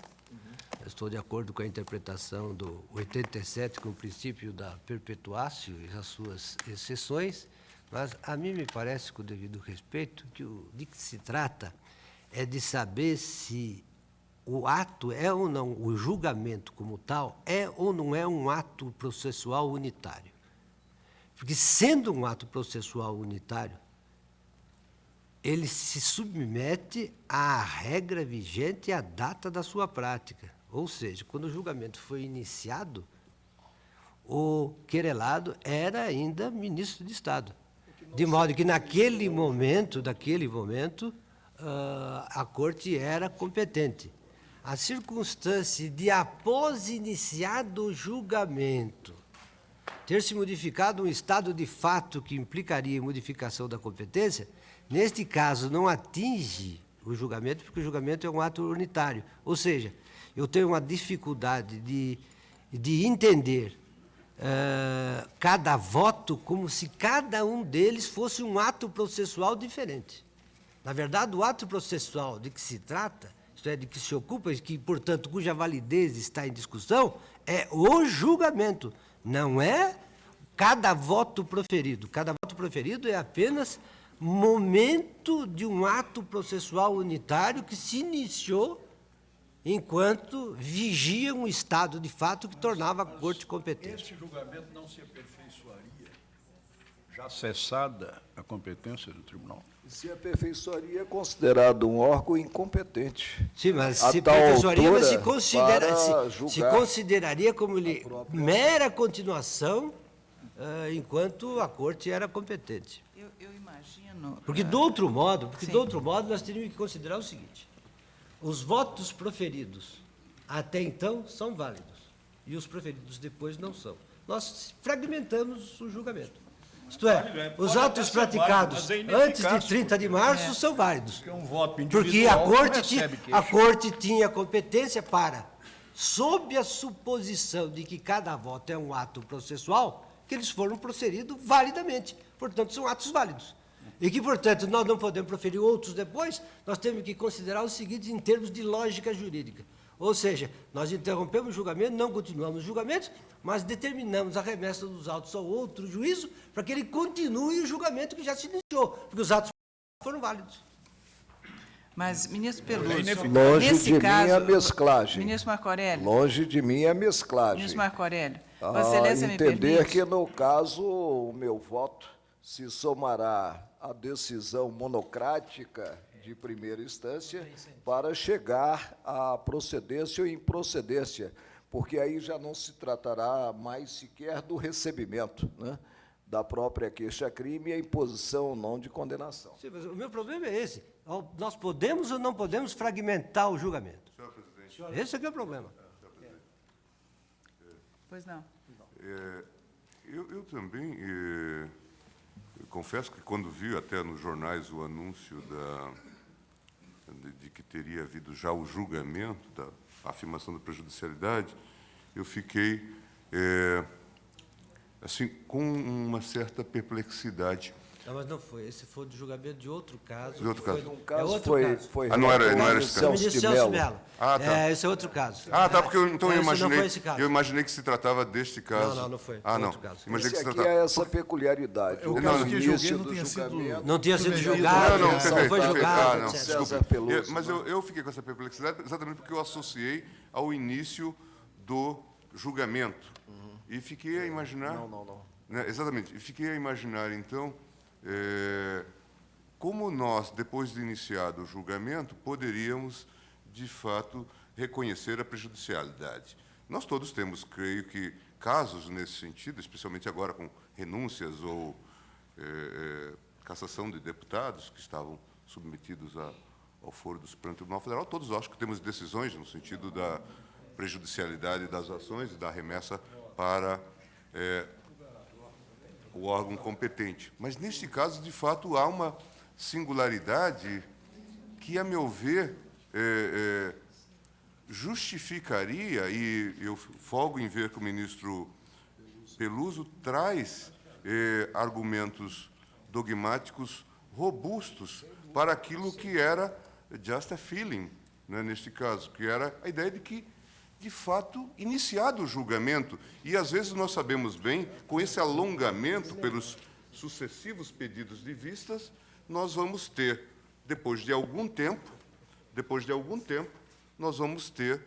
Estou de acordo com a interpretação do 87 com o princípio da perpetuatio e as suas exceções, mas a mim me parece, com o devido respeito, que de que se trata é de saber se o ato é ou não, o julgamento como tal, é ou não é um ato processual unitário. Porque, sendo um ato processual unitário, ele se submete à regra vigente e à data da sua prática. Ou seja, quando o julgamento foi iniciado, o querelado era ainda ministro de Estado. De modo que, naquele momento, a Corte era competente. A circunstância de, após iniciado o julgamento, ter se modificado um estado de fato que implicaria modificação da competência, neste caso não atinge o julgamento, porque o julgamento é um ato unitário. Ou seja, eu tenho uma dificuldade de entender cada voto como se cada um deles fosse um ato processual diferente. Na verdade, o ato processual de que se trata, isto é, de que se ocupa, e que, portanto, cuja validez está em discussão, é o julgamento, não é cada voto proferido. Cada voto proferido é apenas momento de um ato processual unitário que se iniciou enquanto vigia um estado de fato que tornava a Corte competente. Esse julgamento não se aperfeiçoaria, já cessada a competência do tribunal? Se aperfeiçoaria é considerado um órgão incompetente. Sim, mas A se tal aperfeiçoaria, mas altura, para se julgar consideraria como mera continuação enquanto a Corte era competente. Eu imagino... Porque, do outro modo, Sim. nós teríamos que considerar o seguinte: os votos proferidos até então são válidos e os proferidos depois não são. Nós fragmentamos o julgamento. Isto é, os pode atos até ser praticados válido, mas é antes de ineficaz, 30 de março são válidos. Porque um voto Porque a individual Corte, não recebe a queixa. Corte tinha competência para, sob a suposição de que cada voto é um ato processual, que eles foram proferidos validamente. Portanto, são atos válidos. E que, portanto, nós não podemos proferir outros depois, nós temos que considerar o seguinte em termos de lógica jurídica. Ou seja, nós interrompemos o julgamento, não continuamos o julgamento, mas determinamos a remessa dos autos ao outro juízo para que ele continue o julgamento que já se iniciou, porque os atos foram válidos. Mas, ministro Peluso, Longe nesse de caso... mim a mesclagem. Ministro Marco Aurélio, Longe de mim a mesclagem. ministro Marco Aurélio, Vossa Excelência me Entender permite... que, no caso, o meu voto se somará à decisão monocrática de primeira instância para chegar à procedência ou improcedência, porque aí já não se tratará mais sequer do recebimento, né, da própria queixa-crime e a imposição ou não de condenação. Sim, mas o meu problema é esse. Nós podemos ou não podemos fragmentar o julgamento? Senhor presidente, Esse é que é o problema. Pois não. eu também eu confesso que quando vi até nos jornais o anúncio de que teria havido já o julgamento da afirmação da prejudicialidade, eu fiquei assim com uma certa perplexidade. Não, mas não foi. Esse foi do julgamento de outro caso. De outro caso. Um caso outro foi, caso. foi Ah, não era esse caso. Ministro Celso de Celso Mello. Mello. Ah, tá. Esse é outro caso. Ah, tá, porque então eu Esse não imaginei, foi esse caso. eu imaginei que se tratava deste caso. Não foi. Ah, Foi não. outro caso. Imaginei que Esse se aqui tratava. é essa peculiaridade. O O caso que eu julguei início não do tinha sido- julgamento... Não tinha sido Submetido. julgado, Não, não foi perfeito. julgado, Não, etc. César desculpe. Peluso, Mas eu fiquei com essa perplexidade exatamente porque eu associei ao início do julgamento. E fiquei a imaginar... Não. Né, exatamente. E fiquei a imaginar, então, como nós, depois de iniciado o julgamento, poderíamos, de fato, reconhecer a prejudicialidade. Nós todos temos, creio que, casos nesse sentido, especialmente agora com renúncias ou cassação de deputados que estavam submetidos ao foro do Supremo Tribunal Federal, todos acho que temos decisões no sentido prejudicialidade das ações e da remessa para o órgão competente. Mas, neste caso, de fato, há uma singularidade que, a meu ver, justificaria, e eu folgo em ver que o ministro Peluso traz argumentos dogmáticos robustos para aquilo que era just a feeling, né, neste caso, que era a ideia de que, de fato, iniciado o julgamento, e às vezes nós sabemos bem, com esse alongamento pelos sucessivos pedidos de vistas, nós vamos ter, depois de algum tempo, nós vamos ter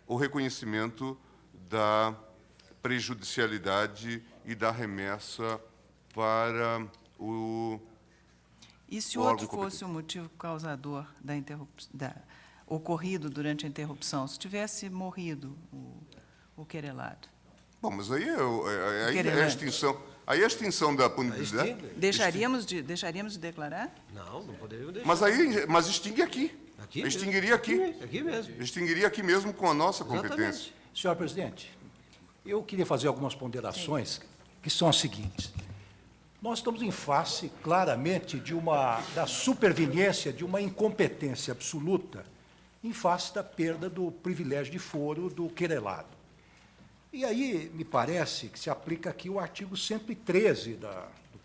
o reconhecimento da prejudicialidade e da remessa para o E se o outro órgão fosse o motivo causador da ocorrido durante a interrupção, se tivesse morrido o querelado? Bom, mas aí é a Querelante. extinção. Aí é a extinção da punibilidade. Extingue. Deixaríamos de declarar? Não, não poderíamos deixar. Mas extingue aqui. Aqui Extinguiria aqui. Aqui mesmo. Extinguiria aqui mesmo com a nossa competência. Exatamente. Senhor presidente, eu queria fazer algumas ponderações, que são as seguintes. Nós estamos em face, claramente, da superveniência de uma incompetência absoluta em face da perda do privilégio de foro do querelado. E aí, me parece que se aplica aqui o artigo 113 do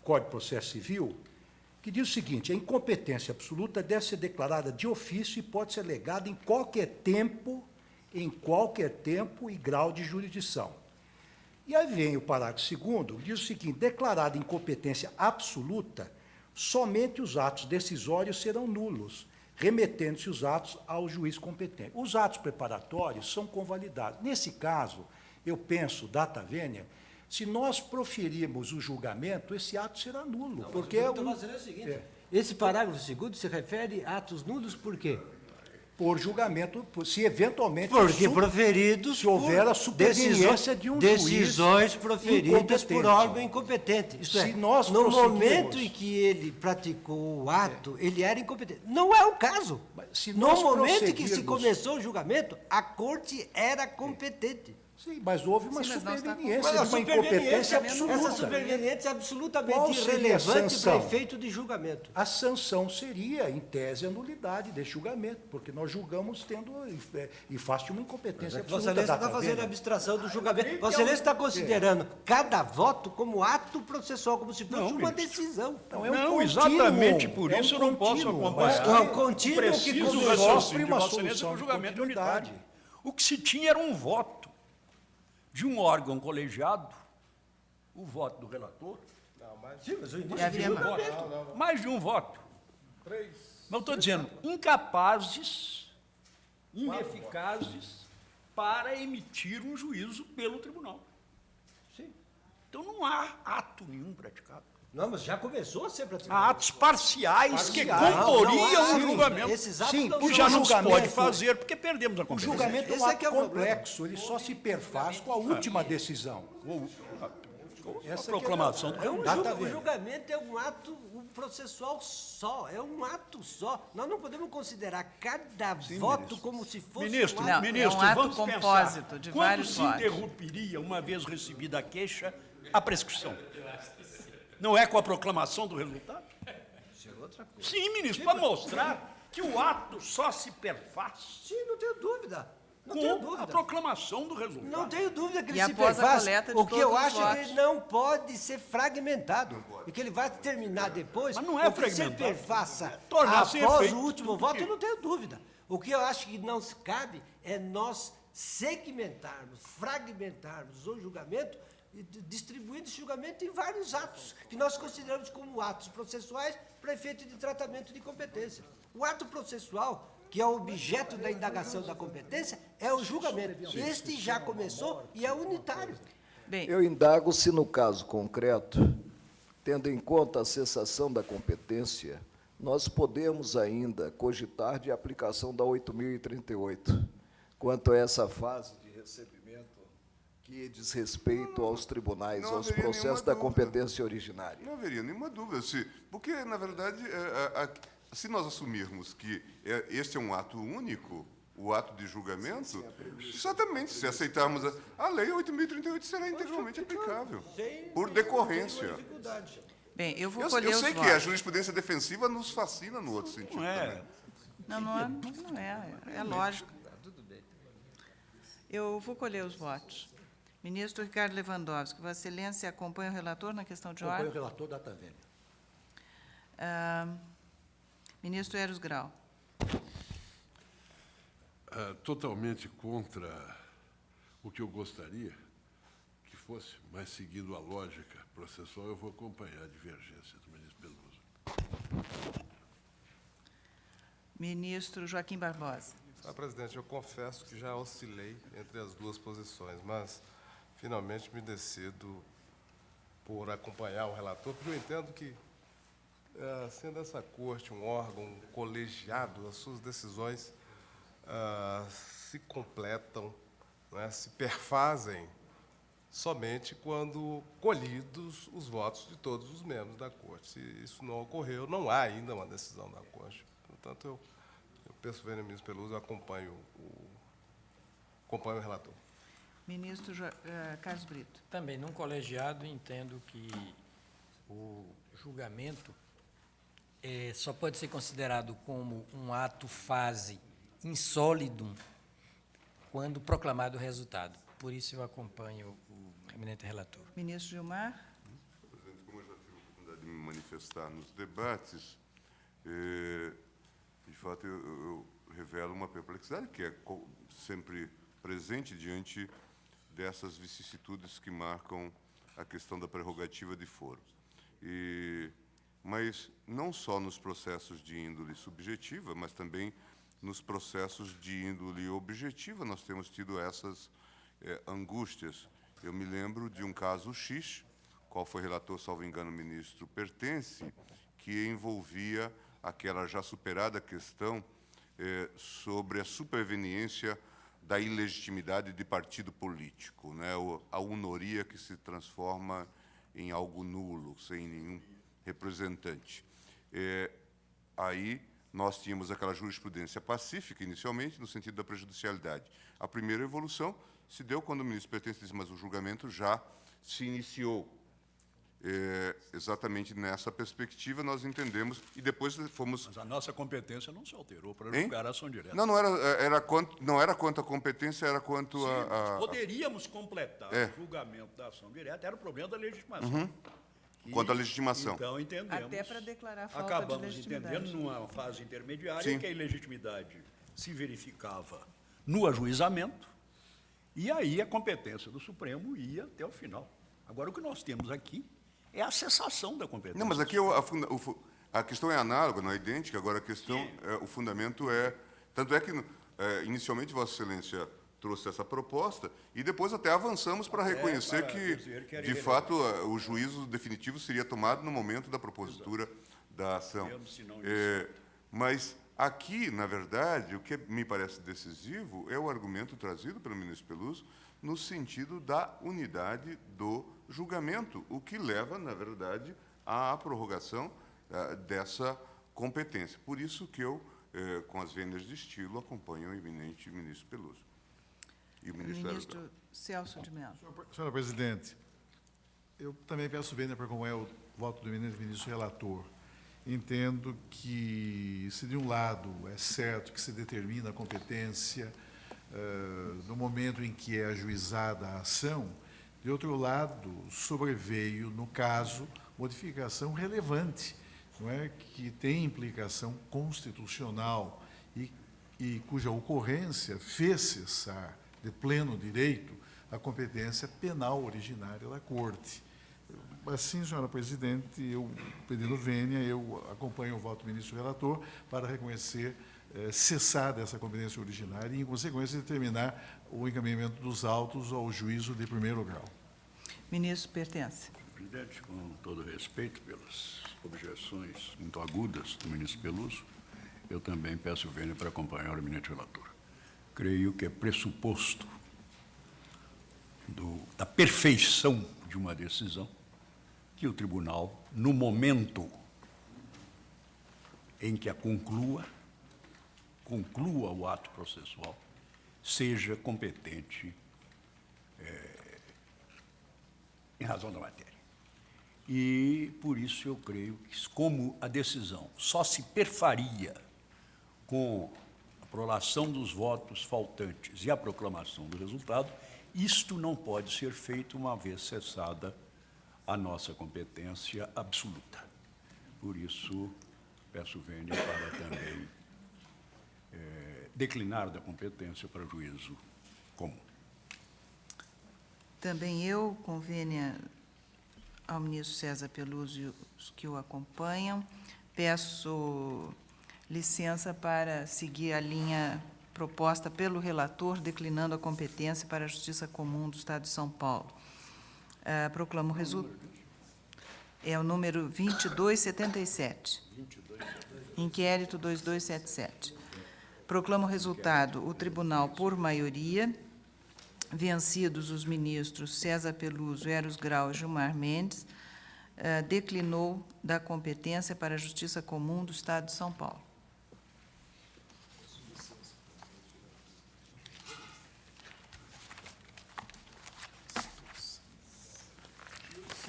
Código de Processo Civil, que diz o seguinte: a incompetência absoluta deve ser declarada de ofício e pode ser alegada em qualquer tempo e grau de jurisdição. E aí vem o parágrafo 2º, diz o seguinte: declarada incompetência absoluta, somente os atos decisórios serão nulos, remetendo-se os atos ao juiz competente. Os atos preparatórios são convalidados. Nesse caso, eu penso, data vênia, se nós proferirmos o julgamento, esse ato será nulo, Não, porque mas o que é o seguinte, esse parágrafo 2º se refere a atos nulos por quê? por julgamento, se eventualmente Porque proferidos se houver por a superveniência de um decisões juiz proferidas por incompetente. órgão incompetente. Isto Se é, nós no prosseguirmos- momento em que ele praticou o ato, ele era incompetente. Não é o caso. Mas se No nós momento em que se prosseguirmos- começou o julgamento, a corte era competente. Sim, mas houve uma Sim, mas nós superveniência, Mas a de uma incompetência absoluta. Essa superveniência é absolutamente Qual seria a irrelevante para sanção? efeito de julgamento. A sanção seria, em tese, a nulidade desse julgamento, porque nós julgamos tendo, em face de uma incompetência Vossa absoluta. Excelência da está fazendo Taverna. abstração do julgamento. Vossa Excelência está considerando cada voto como ato processual, como se fosse Não, uma ministro. decisão. Então, é um Não, contínuo, exatamente por é um isso eu não posso contínuo, acompanhar. mas É um contínuo que Preciso começou- raciocínio de uma Vossa Excelência solução para o de julgamento continuidade. unitário. O que se tinha era um voto de um órgão colegiado, o voto do relator, Sim, mas o início E havia do mais. julgamento. mais de um voto. Não estou dizendo incapazes, ineficazes para emitir um juízo pelo tribunal. Sim. Então não há ato nenhum praticado. Não, mas já começou a ser praticado. Há atos parciais que Não, não comporiam há o atos. julgamento. Esses atos Sim, não Que o já são- não se julgamento- pode fazer porque perdemos a O competência. julgamento é um Esse é ato que é o problema. complexo, ele só se perfaz com a última decisão. A proclamação do O julgamento é um ato processual só, é um ato só. Nós não podemos considerar cada voto como se fosse Ministro, um ato. Não, ministro, é um ato vamos compósito pensar. de Quando vários se votos. interromperia, uma vez recebida a queixa, a prescrição? Não é com a proclamação do resultado? Sim, ministro, para mostrar que o ato só se perfaz Sim, não tenho dúvida. Não tenho com a dúvida. proclamação do resultado. Não tenho dúvida que ele E se após a perfaz. coleta de O que eu todos os acho é que votos. ele não pode ser fragmentado. E que ele vai terminar depois. Mas não é o que se fragmentado. perfaça Tornar-se após efeito. o último Por voto, quê? eu não tenho dúvida. O que eu acho que não se cabe é nós segmentarmos, fragmentarmos o julgamento e distribuindo esse julgamento em vários atos, que nós consideramos como atos processuais para efeito de tratamento de competência. O ato processual, que é o objeto da indagação da competência, é o julgamento. Este já começou e é unitário. Bem, Eu indago se, no caso concreto, tendo em conta a cessação da competência, nós podemos ainda cogitar de aplicação da 8.038, quanto a essa fase de recebimento que diz respeito aos tribunais, Não aos haveria processos nenhuma da dúvida. competência originária. Não haveria nenhuma dúvida, porque, na verdade, se nós assumirmos que este é um ato único, o ato de julgamento, exatamente, se aceitarmos a lei 8.038 será integralmente aplicável, por decorrência. Bem, eu vou Eu colher os sei que votos. a jurisprudência defensiva nos fascina no outro sentido Não é. também. Não é lógico. Eu vou colher os votos. Ministro Ricardo Lewandowski, Vossa Excelência acompanha o relator na questão de Acompanho o ordem? relator da Tavênia. Ministro Eros Grau. Totalmente contra o que eu gostaria que fosse, mas seguindo a lógica processual, eu vou acompanhar a divergência do ministro Peluso. Ministro Joaquim Barbosa. Senhora Presidente, eu confesso que já oscilei entre as duas posições, mas finalmente me decido por acompanhar o relator, porque eu entendo que, sendo essa corte um órgão colegiado, as suas decisões se completam, né, se perfazem somente quando colhidos os votos de todos os membros da corte. Se isso não ocorreu, não há ainda uma decisão da corte. Portanto, eu peço ao ministro Peluso, eu acompanho o relator. Ministro Carlos Brito. Também, num colegiado, entendo que o julgamento só pode ser considerado como um ato fase insólidum quando proclamado o resultado. Por isso, eu acompanho o eminente relator. Ministro Gilmar. Presidente, como eu já tive a oportunidade de me manifestar nos debates, de fato, eu revelo uma perplexidade que é sempre presente diante dessas vicissitudes que marcam a questão da prerrogativa de foro. Mas não só nos processos de índole subjetiva, mas também nos processos de índole objetiva, nós temos tido essas angústias. Eu me lembro de um caso X, qual foi relator, salvo engano, o ministro Pertence, que envolvia aquela já superada questão sobre a superveniência da ilegitimidade de partido político, né? A unoria que se transforma em algo nulo, sem nenhum representante. Aí nós tínhamos aquela jurisprudência pacífica, inicialmente, no sentido da prejudicialidade. A primeira evolução se deu quando o ministro Pertence disse, mas o julgamento já se iniciou. Exatamente nessa perspectiva, nós entendemos, e depois fomos... Mas a nossa competência não se alterou para julgar a ação direta. Não era quanto à competência, era quanto Sim, a... nós poderíamos completar o julgamento da ação direta, era o problema da legitimação. Quanto à legitimação. Então, entendemos... Até para declarar falta de acabamos legitimidade. entendendo, numa fase intermediária, Sim. que a ilegitimidade se verificava no ajuizamento, e aí a competência do Supremo ia até o final. Agora, o que nós temos aqui é a cessação da competência. Não, mas aqui a questão é análoga, não é idêntica. Agora, a questão, o fundamento é... Tanto é que, inicialmente, Vossa Excelência trouxe essa proposta e depois até avançamos para reconhecer para dizer que era de fato, o juízo definitivo seria tomado no momento da propositura da ação. Mas aqui, na verdade, o que me parece decisivo é o argumento trazido pelo ministro Peluso no sentido da unidade do julgamento, o que leva, na verdade, à prorrogação dessa competência. Por isso que eu, com as vênias de estilo, acompanho o eminente ministro Peluso. E o Ministro Celso de Mello. Senhora Presidente, eu também peço vênia para acompanhar o voto do eminente ministro relator. Entendo que, se de um lado é certo que se determina a competência no momento em que é ajuizada a ação, de outro lado, sobreveio, no caso, modificação relevante, não é, que tem implicação constitucional e cuja ocorrência fez cessar de pleno direito a competência penal originária da Corte. Assim, senhora Presidente, eu, pedindo vênia, eu acompanho o voto do ministro relator para reconhecer cessar dessa competência originária e, em consequência, determinar o encaminhamento dos autos ao juízo de primeiro grau. Ministro Pertence. Presidente, com todo respeito pelas objeções muito agudas do ministro Peluso, eu também peço vênia para acompanhar o eminente relator. Creio que é pressuposto da perfeição de uma decisão que o tribunal, no momento em que a conclua, conclua o ato processual, seja competente em razão da matéria. E, por isso, eu creio que, como a decisão só se perfaria com a prolação dos votos faltantes e a proclamação do resultado, isto não pode ser feito uma vez cessada a nossa competência absoluta. Por isso, peço vênia para também declinar da competência para juízo comum. Também eu, com vênia ao ministro César Peluso e os que o acompanham, peço licença para seguir a linha proposta pelo relator, declinando a competência para a Justiça Comum do Estado de São Paulo. Proclamo o resultado. É o número 2277. Inquérito 2277. Proclamo o resultado. O tribunal, por maioria, vencidos os ministros César Peluso, Eros Grau e Gilmar Mendes, declinou da competência para a Justiça Comum do Estado de São Paulo.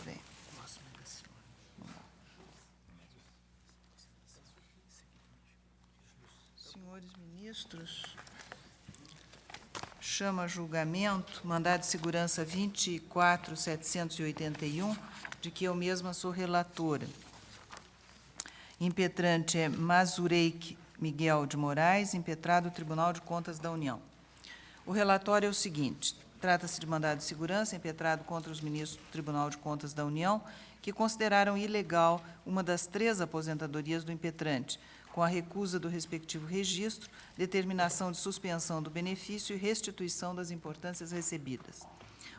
Bem. Senhores ministros, chama a julgamento, mandado de segurança 24781, de que eu mesma sou relatora. Impetrante é Mazureik Miguel de Moraes, impetrado Tribunal de Contas da União. O relatório é o seguinte: trata-se de mandado de segurança impetrado contra os ministros do Tribunal de Contas da União, que consideraram ilegal uma das 3 aposentadorias do impetrante, com a recusa do respectivo registro, determinação de suspensão do benefício e restituição das importâncias recebidas.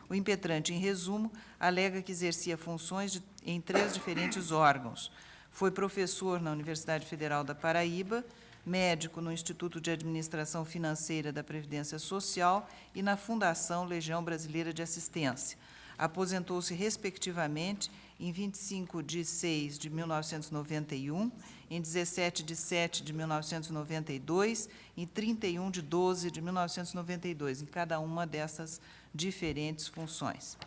O impetrante, em resumo, alega que exercia funções em 3 diferentes órgãos. Foi professor na Universidade Federal da Paraíba, médico no Instituto de Administração Financeira da Previdência Social e na Fundação Legião Brasileira de Assistência. Aposentou-se, respectivamente, em 25 de 6 de 1991, em 17 de 7 de 1992 e 31 de 12 de 1992, em cada uma dessas diferentes funções.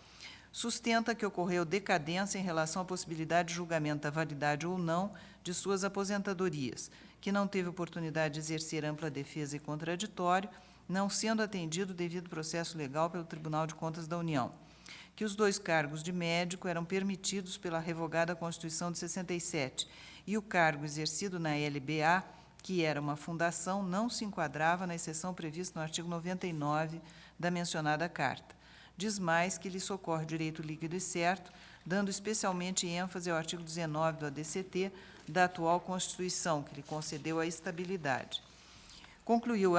Sustenta que ocorreu decadência em relação à possibilidade de julgamento da validade ou não de suas aposentadorias, que não teve oportunidade de exercer ampla defesa e contraditório, não sendo atendido o devido processo legal pelo Tribunal de Contas da União, que os 2 cargos de médico eram permitidos pela revogada Constituição de 67, e o cargo exercido na LBA, que era uma fundação, não se enquadrava na exceção prevista no artigo 99 da mencionada Carta. Diz mais que lhe socorre direito líquido e certo, dando especialmente ênfase ao artigo 19 do ADCT da atual Constituição, que lhe concedeu a estabilidade. Concluiu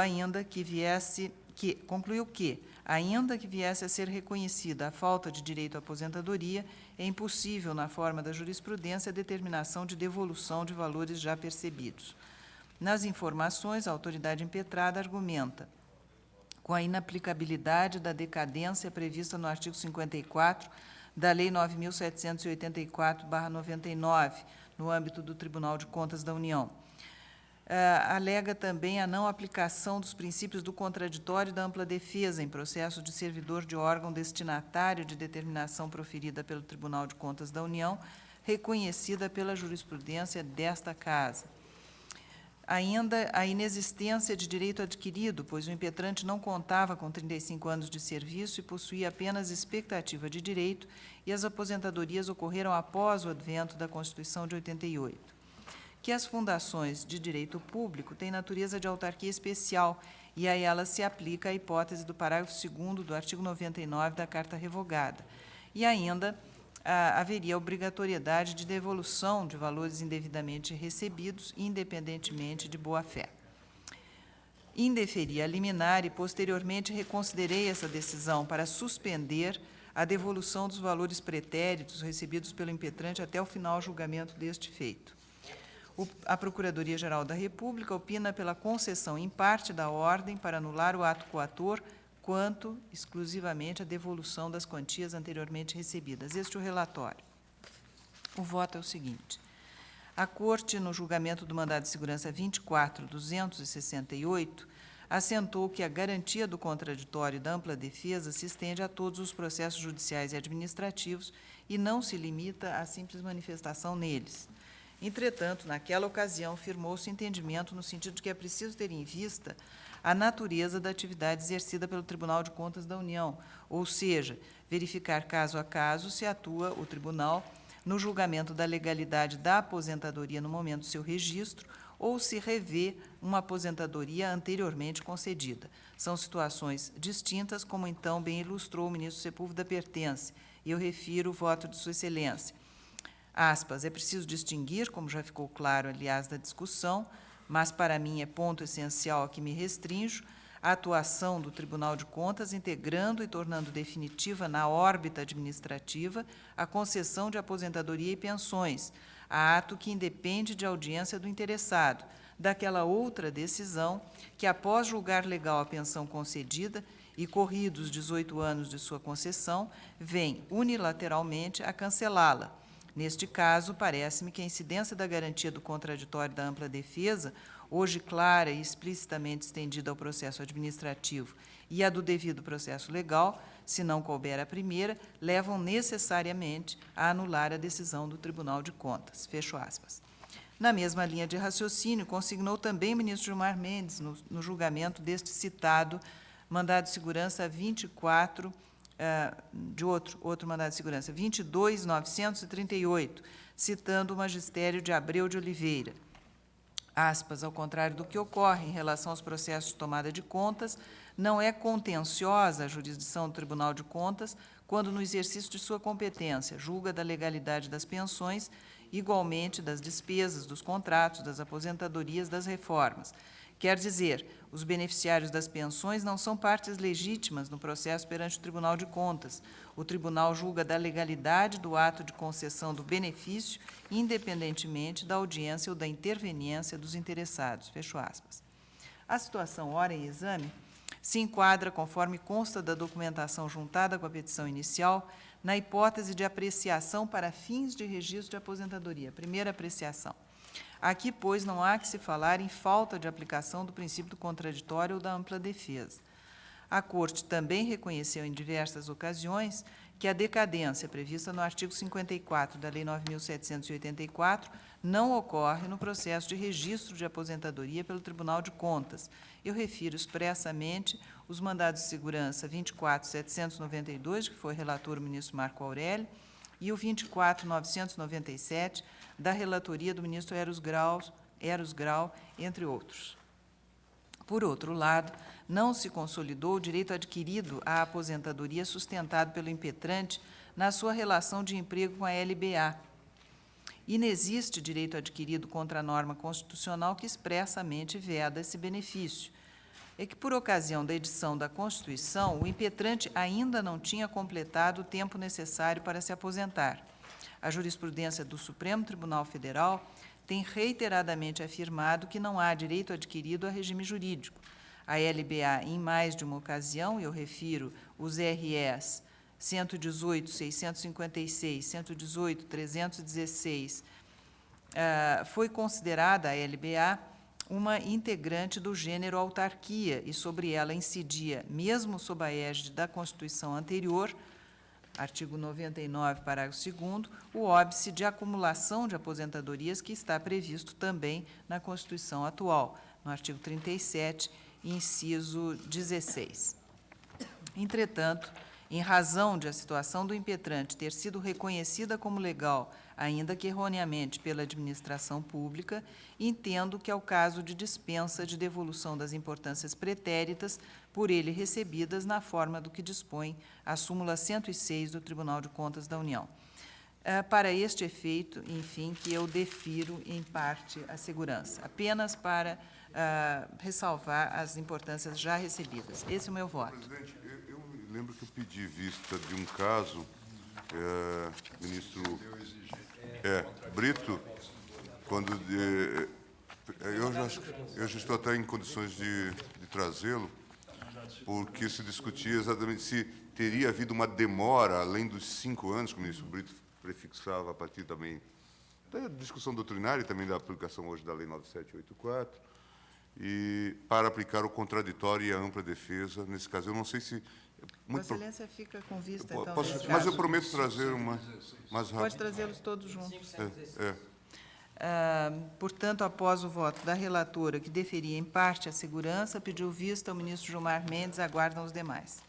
que, ainda que viesse a ser reconhecida a falta de direito à aposentadoria, é impossível, na forma da jurisprudência, a determinação de devolução de valores já percebidos. Nas informações, a autoridade impetrada argumenta com a inaplicabilidade da decadência prevista no artigo 54 da Lei 9.784/99, no âmbito do Tribunal de Contas da União. Alega também a não aplicação dos princípios do contraditório e da ampla defesa em processo de servidor de órgão destinatário de determinação proferida pelo Tribunal de Contas da União, reconhecida pela jurisprudência desta Casa. Ainda a inexistência de direito adquirido, pois o impetrante não contava com 35 anos de serviço e possuía apenas expectativa de direito, e as aposentadorias ocorreram após o advento da Constituição de 88. Que as fundações de direito público têm natureza de autarquia especial e a elas se aplica a hipótese do parágrafo 2º do artigo 99 da Carta Revogada. E ainda haveria obrigatoriedade de devolução de valores indevidamente recebidos, independentemente de boa-fé. Indeferi a liminar e, posteriormente, reconsiderei essa decisão para suspender a devolução dos valores pretéritos recebidos pelo impetrante até o final do julgamento deste feito. A Procuradoria-Geral da República opina pela concessão em parte da ordem para anular o ato coator quanto exclusivamente à devolução das quantias anteriormente recebidas. Este é o relatório. O voto é o seguinte: A Corte, no julgamento do mandado de segurança 24.268, assentou que a garantia do contraditório e da ampla defesa se estende a todos os processos judiciais e administrativos e não se limita à simples manifestação neles. Entretanto, naquela ocasião, firmou-se entendimento no sentido de que é preciso ter em vista a natureza da atividade exercida pelo Tribunal de Contas da União, ou seja, verificar caso a caso se atua o tribunal no julgamento da legalidade da aposentadoria no momento do seu registro ou se revê uma aposentadoria anteriormente concedida. São situações distintas, como então bem ilustrou o ministro Sepúlveda Pertence, e eu refiro o voto de Sua Excelência. Aspas, é preciso distinguir, como já ficou claro, aliás, da discussão, mas para mim é ponto essencial a que me restrinjo, a atuação do Tribunal de Contas, integrando e tornando definitiva na órbita administrativa a concessão de aposentadoria e pensões, ato que independe de audiência do interessado, daquela outra decisão que, após julgar legal a pensão concedida e corridos 18 anos de sua concessão, vem unilateralmente a cancelá-la. Neste caso, parece-me que a incidência da garantia do contraditório da ampla defesa, hoje clara e explicitamente estendida ao processo administrativo, e a do devido processo legal, se não couber a primeira, levam necessariamente a anular a decisão do Tribunal de Contas. Fecho aspas. Na mesma linha de raciocínio, consignou também o ministro Gilmar Mendes, no julgamento deste citado mandado de segurança 24, de outro mandado de segurança, 22.938, citando o magistério de Abreu de Oliveira. Aspas, ao contrário do que ocorre em relação aos processos de tomada de contas, não é contenciosa a jurisdição do Tribunal de Contas quando, no exercício de sua competência, julga da legalidade das pensões, igualmente das despesas, dos contratos, das aposentadorias, das reformas. Quer dizer, os beneficiários das pensões não são partes legítimas no processo perante o Tribunal de Contas. O tribunal julga da legalidade do ato de concessão do benefício, independentemente da audiência ou da interveniência dos interessados. Fecho aspas. A situação ora em exame se enquadra, conforme consta da documentação juntada com a petição inicial, na hipótese de apreciação para fins de registro de aposentadoria. Primeira apreciação. Aqui, pois, não há que se falar em falta de aplicação do princípio do contraditório ou da ampla defesa. A Corte também reconheceu em diversas ocasiões que a decadência prevista no artigo 54 da Lei 9.784 não ocorre no processo de registro de aposentadoria pelo Tribunal de Contas. Eu refiro expressamente os mandados de segurança 24.792, que foi relator o ministro Marco Aurélio, e o 24.997, da relatoria do ministro Eros Grau, entre outros. Por outro lado, não se consolidou o direito adquirido à aposentadoria sustentado pelo impetrante na sua relação de emprego com a LBA. Inexiste direito adquirido contra a norma constitucional que expressamente veda esse benefício. É que, por ocasião da edição da Constituição, o impetrante ainda não tinha completado o tempo necessário para se aposentar. A jurisprudência do Supremo Tribunal Federal tem reiteradamente afirmado que não há direito adquirido a regime jurídico. A LBA, em mais de uma ocasião, eu refiro os RS 118, 656, 118, 316, foi considerada a LBA uma integrante do gênero autarquia e sobre ela incidia, mesmo sob a égide da Constituição anterior, artigo 99, parágrafo 2º, o óbice de acumulação de aposentadorias que está previsto também na Constituição atual, no artigo 37, inciso 16. Entretanto, em razão de a situação do impetrante ter sido reconhecida como legal, ainda que erroneamente pela administração pública, entendo que é o caso de dispensa de devolução das importâncias pretéritas por ele recebidas na forma do que dispõe a súmula 106 do Tribunal de Contas da União. Para este efeito, enfim, que eu defiro, em parte, a segurança, apenas para ressalvar as importâncias já recebidas. Esse é o meu voto. Presidente, eu me lembro que eu pedi vista de um caso, ministro Brito, quando eu já estou até em condições de trazê-lo, porque se discutia exatamente se teria havido uma demora, além dos 5 anos, que o ministro Brito prefixava a partir também da discussão doutrinária e também da aplicação hoje da Lei 9784, e para aplicar o contraditório e a ampla defesa. Nesse caso, eu não sei se... Vossa Excelência fica com vista, então, Posso, nesse mas eu caso. prometo trazer uma mais rápido. Pode trazê-los todos juntos. É. Portanto, após o voto da relatora, que deferia em parte a segurança, pediu vista o ministro Gilmar Mendes, aguardam os demais.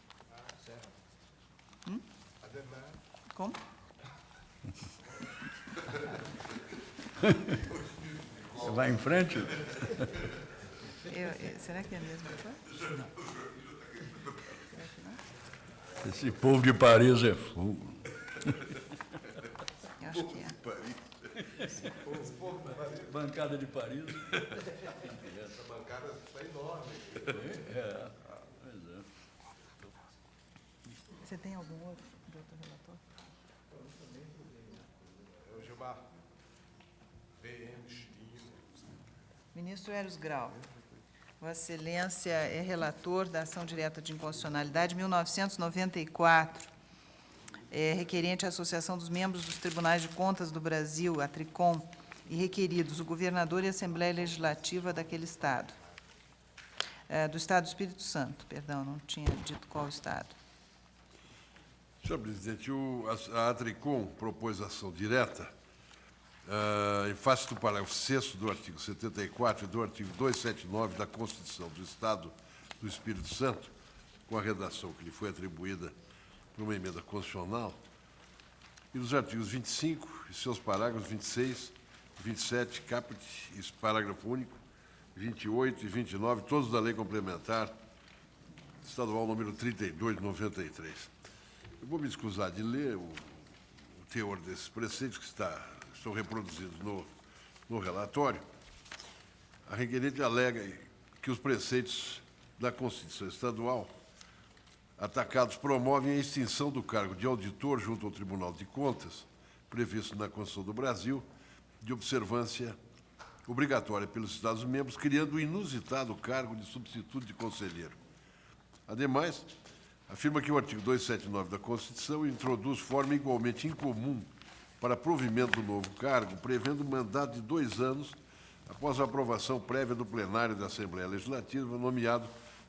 Como? Você vai em frente? Será que é a mesma coisa? Não. Esse povo de Paris é fogo. Eu acho que é. Bancada de Paris. Essa bancada está enorme. Você tem algum outro de outro relator? É o Gilmar. Ministro Eros Grau. Vossa Excelência é relator da ação direta de inconstitucionalidade 1994, requerente à Associação dos Membros dos Tribunais de Contas do Brasil, a TRICOM, e requeridos o governador e a Assembleia Legislativa daquele Estado. Do Estado do Espírito Santo, perdão, não tinha dito qual Estado. Senhor presidente, a ATRICOM propôs ação direta em face do parágrafo 6º do artigo 74 e do artigo 279 da Constituição do Estado do Espírito Santo, com a redação que lhe foi atribuída por uma emenda constitucional, e dos artigos 25 e seus parágrafos 26, 27, caput e parágrafo único, 28 e 29, todos da Lei Complementar Estadual número 32 de 93. Eu vou me escusar de ler o teor desses preceitos que estão reproduzidos no relatório. A requerente alega que os preceitos da Constituição Estadual atacados promovem a extinção do cargo de auditor junto ao Tribunal de Contas, previsto na Constituição do Brasil, de observância obrigatória pelos Estados-membros, criando o inusitado cargo de substituto de conselheiro. Ademais, afirma que o artigo 279 da Constituição introduz forma igualmente incomum para provimento do novo cargo, prevendo mandato de 2 anos após a aprovação prévia do plenário da Assembleia Legislativa, nomeado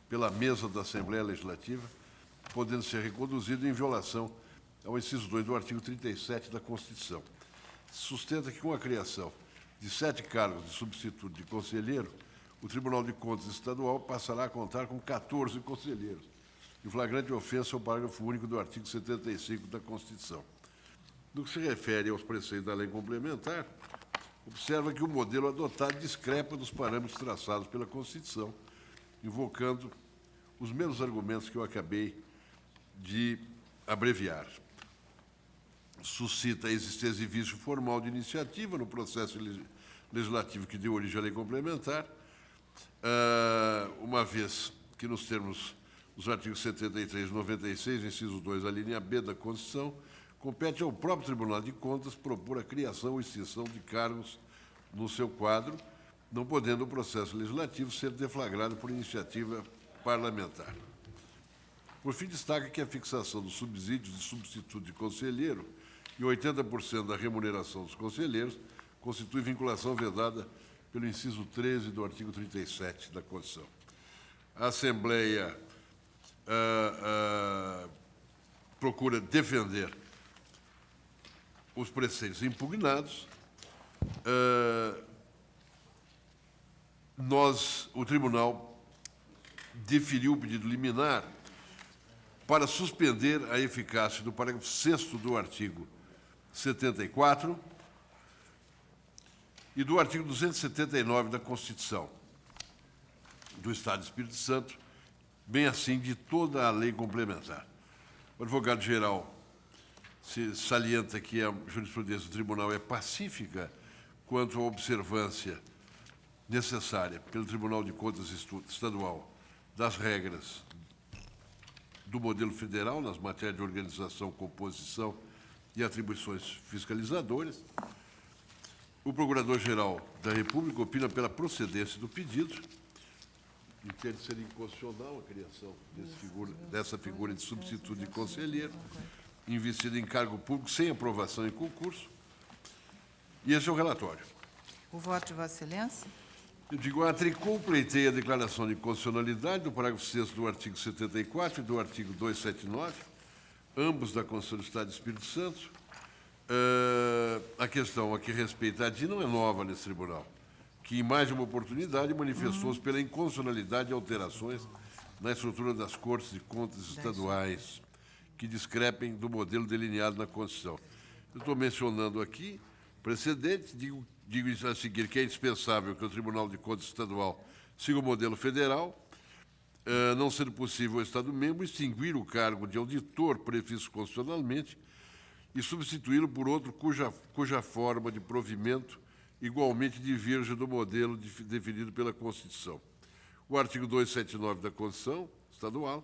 pela mesa da Assembleia Legislativa, podendo ser reconduzido em violação ao inciso 2 do artigo 37 da Constituição. Sustenta que, com a criação de 7 cargos de substituto de conselheiro, o Tribunal de Contas Estadual passará a contar com 14 conselheiros, em flagrante ofensa ao parágrafo único do artigo 75 da Constituição. No que se refere aos preceitos da lei complementar, observa que o modelo adotado discrepa dos parâmetros traçados pela Constituição, invocando os mesmos argumentos que eu acabei de abreviar. Suscita a existência de vício formal de iniciativa no processo legislativo que deu origem à lei complementar, uma vez que, nos termos dos artigos 73 e 96, inciso 2, a linha B da Constituição, compete ao próprio Tribunal de Contas propor a criação ou extinção de cargos no seu quadro, não podendo o processo legislativo ser deflagrado por iniciativa parlamentar. Por fim, destaca que a fixação dos subsídios de substituto de conselheiro e 80% da remuneração dos conselheiros constitui vinculação vedada pelo inciso 13 do artigo 37 da Constituição. A Assembleia procura defender os preceitos impugnados. O Tribunal deferiu o pedido liminar para suspender a eficácia do parágrafo 6º do artigo 74 e do artigo 279 da Constituição do Estado do Espírito Santo, bem assim de toda a lei complementar. O advogado-geral se salienta que a jurisprudência do tribunal é pacífica quanto à observância necessária pelo Tribunal de Contas Estadual das regras do modelo federal nas matérias de organização, composição e atribuições fiscalizadoras. O Procurador-Geral da República opina pela procedência do pedido, entende ser inconstitucional a criação dessa figura de substituto de conselheiro, investido em cargo público sem aprovação em concurso, E esse é o relatório. O voto de Vossa Excelência. Eu digo, a Tricom pleiteia a declaração de constitucionalidade do parágrafo 6º do artigo 74 e do artigo 279, ambos da Constituição do Estado do Espírito Santo. A questão a que respeita a DI não é nova nesse tribunal, que em mais de uma oportunidade manifestou-se pela inconstitucionalidade de alterações na estrutura das Cortes de Contas estaduais, que discrepem do modelo delineado na Constituição. Eu estou mencionando aqui precedentes, digo a seguir que é indispensável que o Tribunal de Contas Estadual siga o modelo federal, não sendo possível o Estado-membro extinguir o cargo de auditor previsto constitucionalmente e substituí-lo por outro cuja forma de provimento igualmente diverge do modelo definido pela Constituição. O artigo 279 da Constituição Estadual,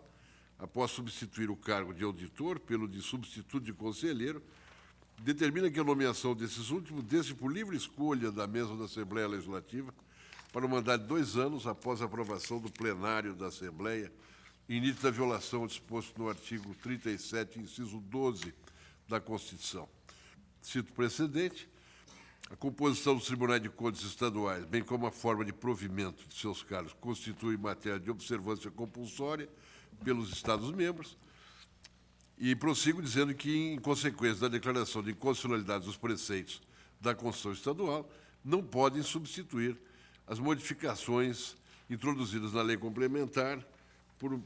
após substituir o cargo de auditor pelo de substituto de conselheiro, determina que a nomeação desses últimos dê-se por livre escolha da mesa da Assembleia Legislativa para um mandato de 2 anos após a aprovação do plenário da Assembleia, em nítida violação ao disposto no artigo 37, inciso 12 da Constituição. Cito precedente, a composição dos tribunais de contas estaduais, bem como a forma de provimento de seus cargos, constitui matéria de observância compulsória pelos Estados-membros. E prossigo dizendo que, em consequência da declaração de inconstitucionalidade dos preceitos da Constituição Estadual, não podem substituir as modificações introduzidas na lei complementar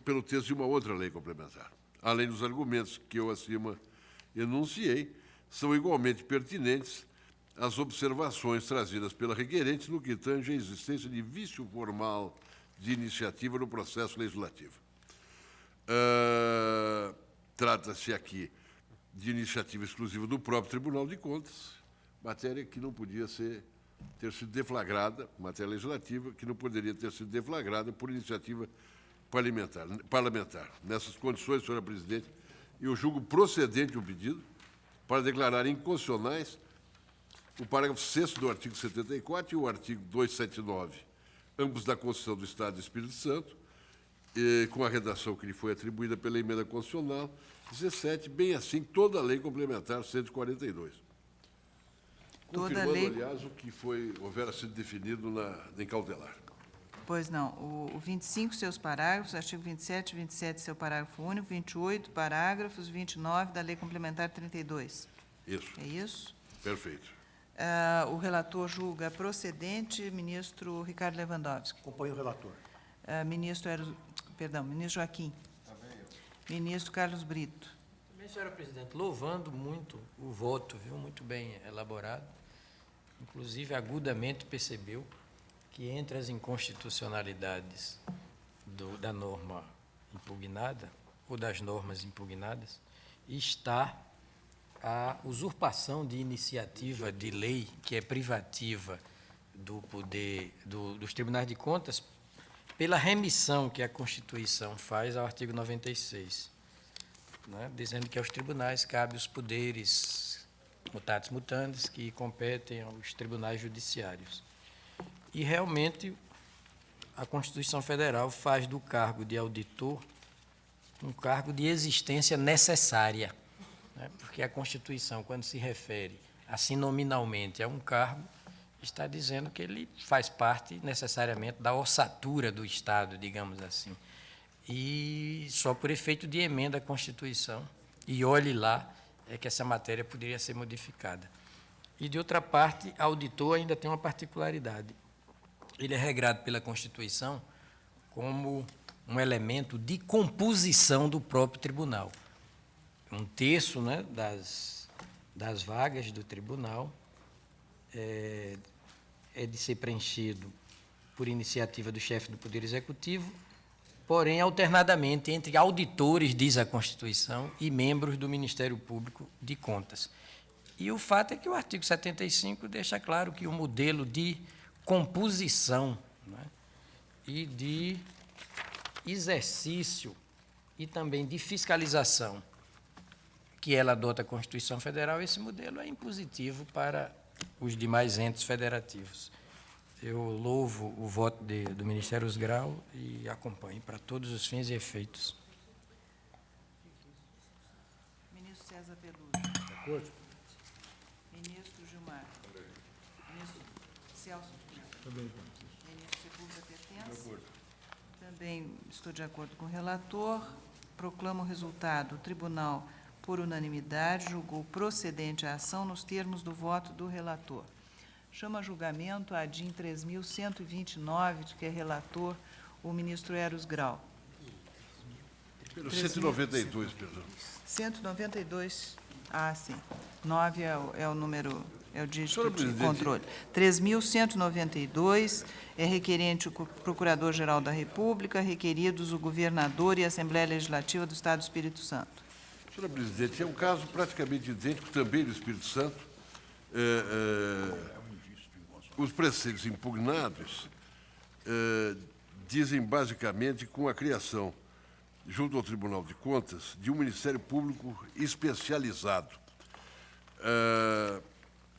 pelo texto de uma outra lei complementar. Além dos argumentos que eu acima enunciei, são igualmente pertinentes as observações trazidas pela requerente no que tange a existência de vício formal de iniciativa no processo legislativo. Trata-se aqui de iniciativa exclusiva do próprio Tribunal de Contas, matéria que não podia ter sido deflagrada, matéria legislativa, que não poderia ter sido deflagrada por iniciativa parlamentar. Nessas condições, senhora presidente, eu julgo procedente o pedido para declarar inconstitucionais o parágrafo 6º do artigo 74 e o artigo 279, ambos da Constituição do Estado do Espírito Santo, com a redação que lhe foi atribuída pela emenda constitucional 17, bem assim toda a lei complementar 142. Confirmando, aliás, o que houvera sido definido em cautelar. Pois não. O 25, seus parágrafos, artigo 27, seu parágrafo único, 28, parágrafos, 29 da Lei Complementar 32. Isso. É isso? Perfeito. O relator julga procedente, ministro Ricardo Lewandowski. Acompanho o relator. Ministro Joaquim. Ministro Carlos Brito. Também, senhora presidente, louvando muito o voto, viu, muito bem elaborado. Inclusive, agudamente percebeu que entre as inconstitucionalidades da norma impugnada, ou das normas impugnadas, está a usurpação de iniciativa de lei que é privativa do poder dos tribunais de contas pela remissão que a Constituição faz ao artigo 96, né, dizendo que aos tribunais cabe os poderes mutatis mutandis que competem aos tribunais judiciários. E, realmente, a Constituição Federal faz do cargo de auditor um cargo de existência necessária, né, porque a Constituição, quando se refere assim nominalmente a um cargo, está dizendo que ele faz parte necessariamente da ossatura do Estado, digamos assim. E só por efeito de emenda à Constituição, e olhe lá, é que essa matéria poderia ser modificada. E, de outra parte, auditor ainda tem uma particularidade. Ele é regrado pela Constituição como um elemento de composição do próprio tribunal. 1/3, né, das vagas do tribunal é de ser preenchido por iniciativa do chefe do Poder Executivo, porém, alternadamente, entre auditores, diz a Constituição, e membros do Ministério Público de Contas. E o fato é que o artigo 75 deixa claro que o modelo de composição, né, e de exercício e também de fiscalização que ela adota a Constituição Federal, esse modelo é impositivo para os demais entes federativos. Eu louvo o voto do Ministério Grau e acompanho para todos os fins e efeitos. Ministro César Peluso. De acordo? Ministro Gilmar. Ministro Celso de Mello. Também. Ministro Sepúlveda pertence? Também estou de acordo com o relator. Proclamo o resultado. O tribunal, por unanimidade, julgou procedente a ação nos termos do voto do relator. Chama a julgamento a DIN 3.129, de que é relator o ministro Eros Grau. Pelo 192, perdão. 192, sim. 9 é o número, é o dígito Senhora de presidente. controle. 3.192 é requerente o Procurador-Geral da República, requeridos o governador e a Assembleia Legislativa do Estado do Espírito Santo. Senhora presidente, é um caso praticamente idêntico também do Espírito Santo. Os preceitos impugnados dizem basicamente com a criação, junto ao Tribunal de Contas, de um Ministério Público especializado.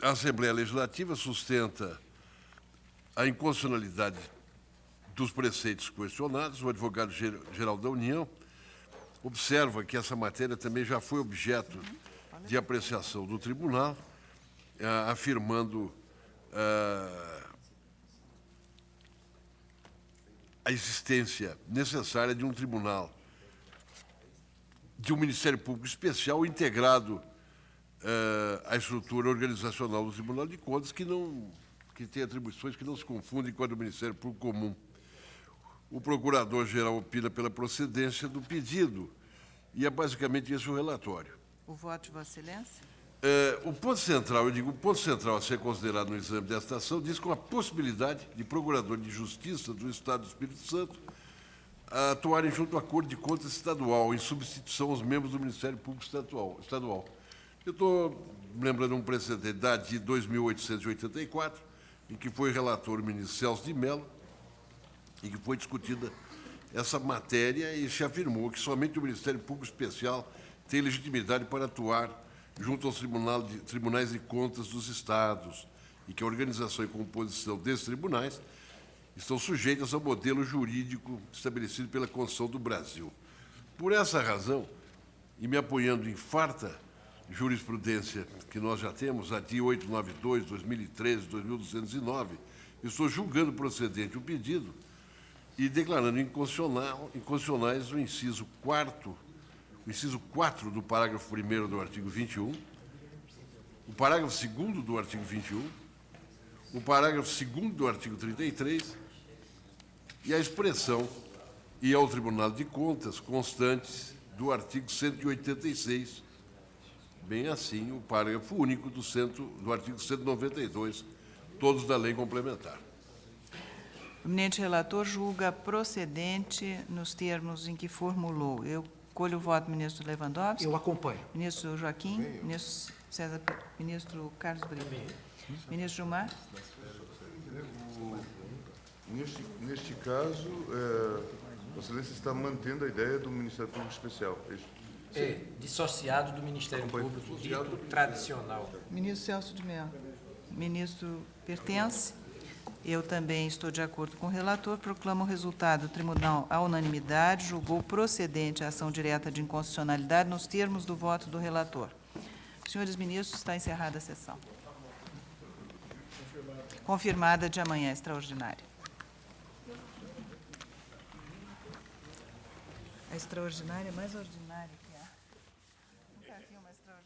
A Assembleia Legislativa sustenta a inconstitucionalidade dos preceitos questionados. O advogado-geral da União observa que essa matéria também já foi objeto de apreciação do tribunal, afirmando a existência necessária de um tribunal, de um Ministério Público especial integrado à estrutura organizacional do Tribunal de Contas, que tem atribuições que não se confundem com a do Ministério Público Comum. O Procurador-Geral opina pela procedência do pedido, e é basicamente esse o relatório. O voto de Vossa Excelência? O ponto central a ser considerado no exame desta ação diz com a possibilidade de Procurador de Justiça do Estado do Espírito Santo atuarem junto à Corte de Contas Estadual, em substituição aos membros do Ministério Público Estadual. Eu estou lembrando um precedente da de 2884, em que foi relator o ministro Celso de Mello, em que foi discutida essa matéria e se afirmou que somente o Ministério Público Especial tem legitimidade para atuar junto aos tribunais de contas dos estados e que a organização e composição desses tribunais estão sujeitas ao modelo jurídico estabelecido pela Constituição do Brasil. Por essa razão, e me apoiando em farta jurisprudência que nós já temos, a DI 892, 2013, 2209, estou julgando procedente o pedido e declarando inconstitucionais o inciso 4 do parágrafo 1º do artigo 21, o parágrafo 2º do artigo 21, o parágrafo 2º do artigo 33 e a expressão e ao Tribunal de Contas constantes do artigo 186, bem assim o parágrafo único do artigo 192, todos da lei complementar. O eminente relator julga procedente nos termos em que formulou. Eu colho o voto do ministro Lewandowski. Eu acompanho. Ministro Joaquim, ministro César, ministro Carlos Brito. Ministro Gilmar. Neste caso, Vossa Excelência está mantendo a ideia do Ministério Público Especial. É isso? Dissociado do Ministério Público, dito tradicional. Ministro Celso de Mello. Ministro pertence. Eu também estou de acordo com o relator. Proclamo o resultado. O tribunal, à unanimidade, julgou procedente a ação direta de inconstitucionalidade nos termos do voto do relator. Senhores ministros, está encerrada a sessão. Confirmada de amanhã extraordinária. A extraordinária é mais ordinária que a. Nunca vi uma extraordinária.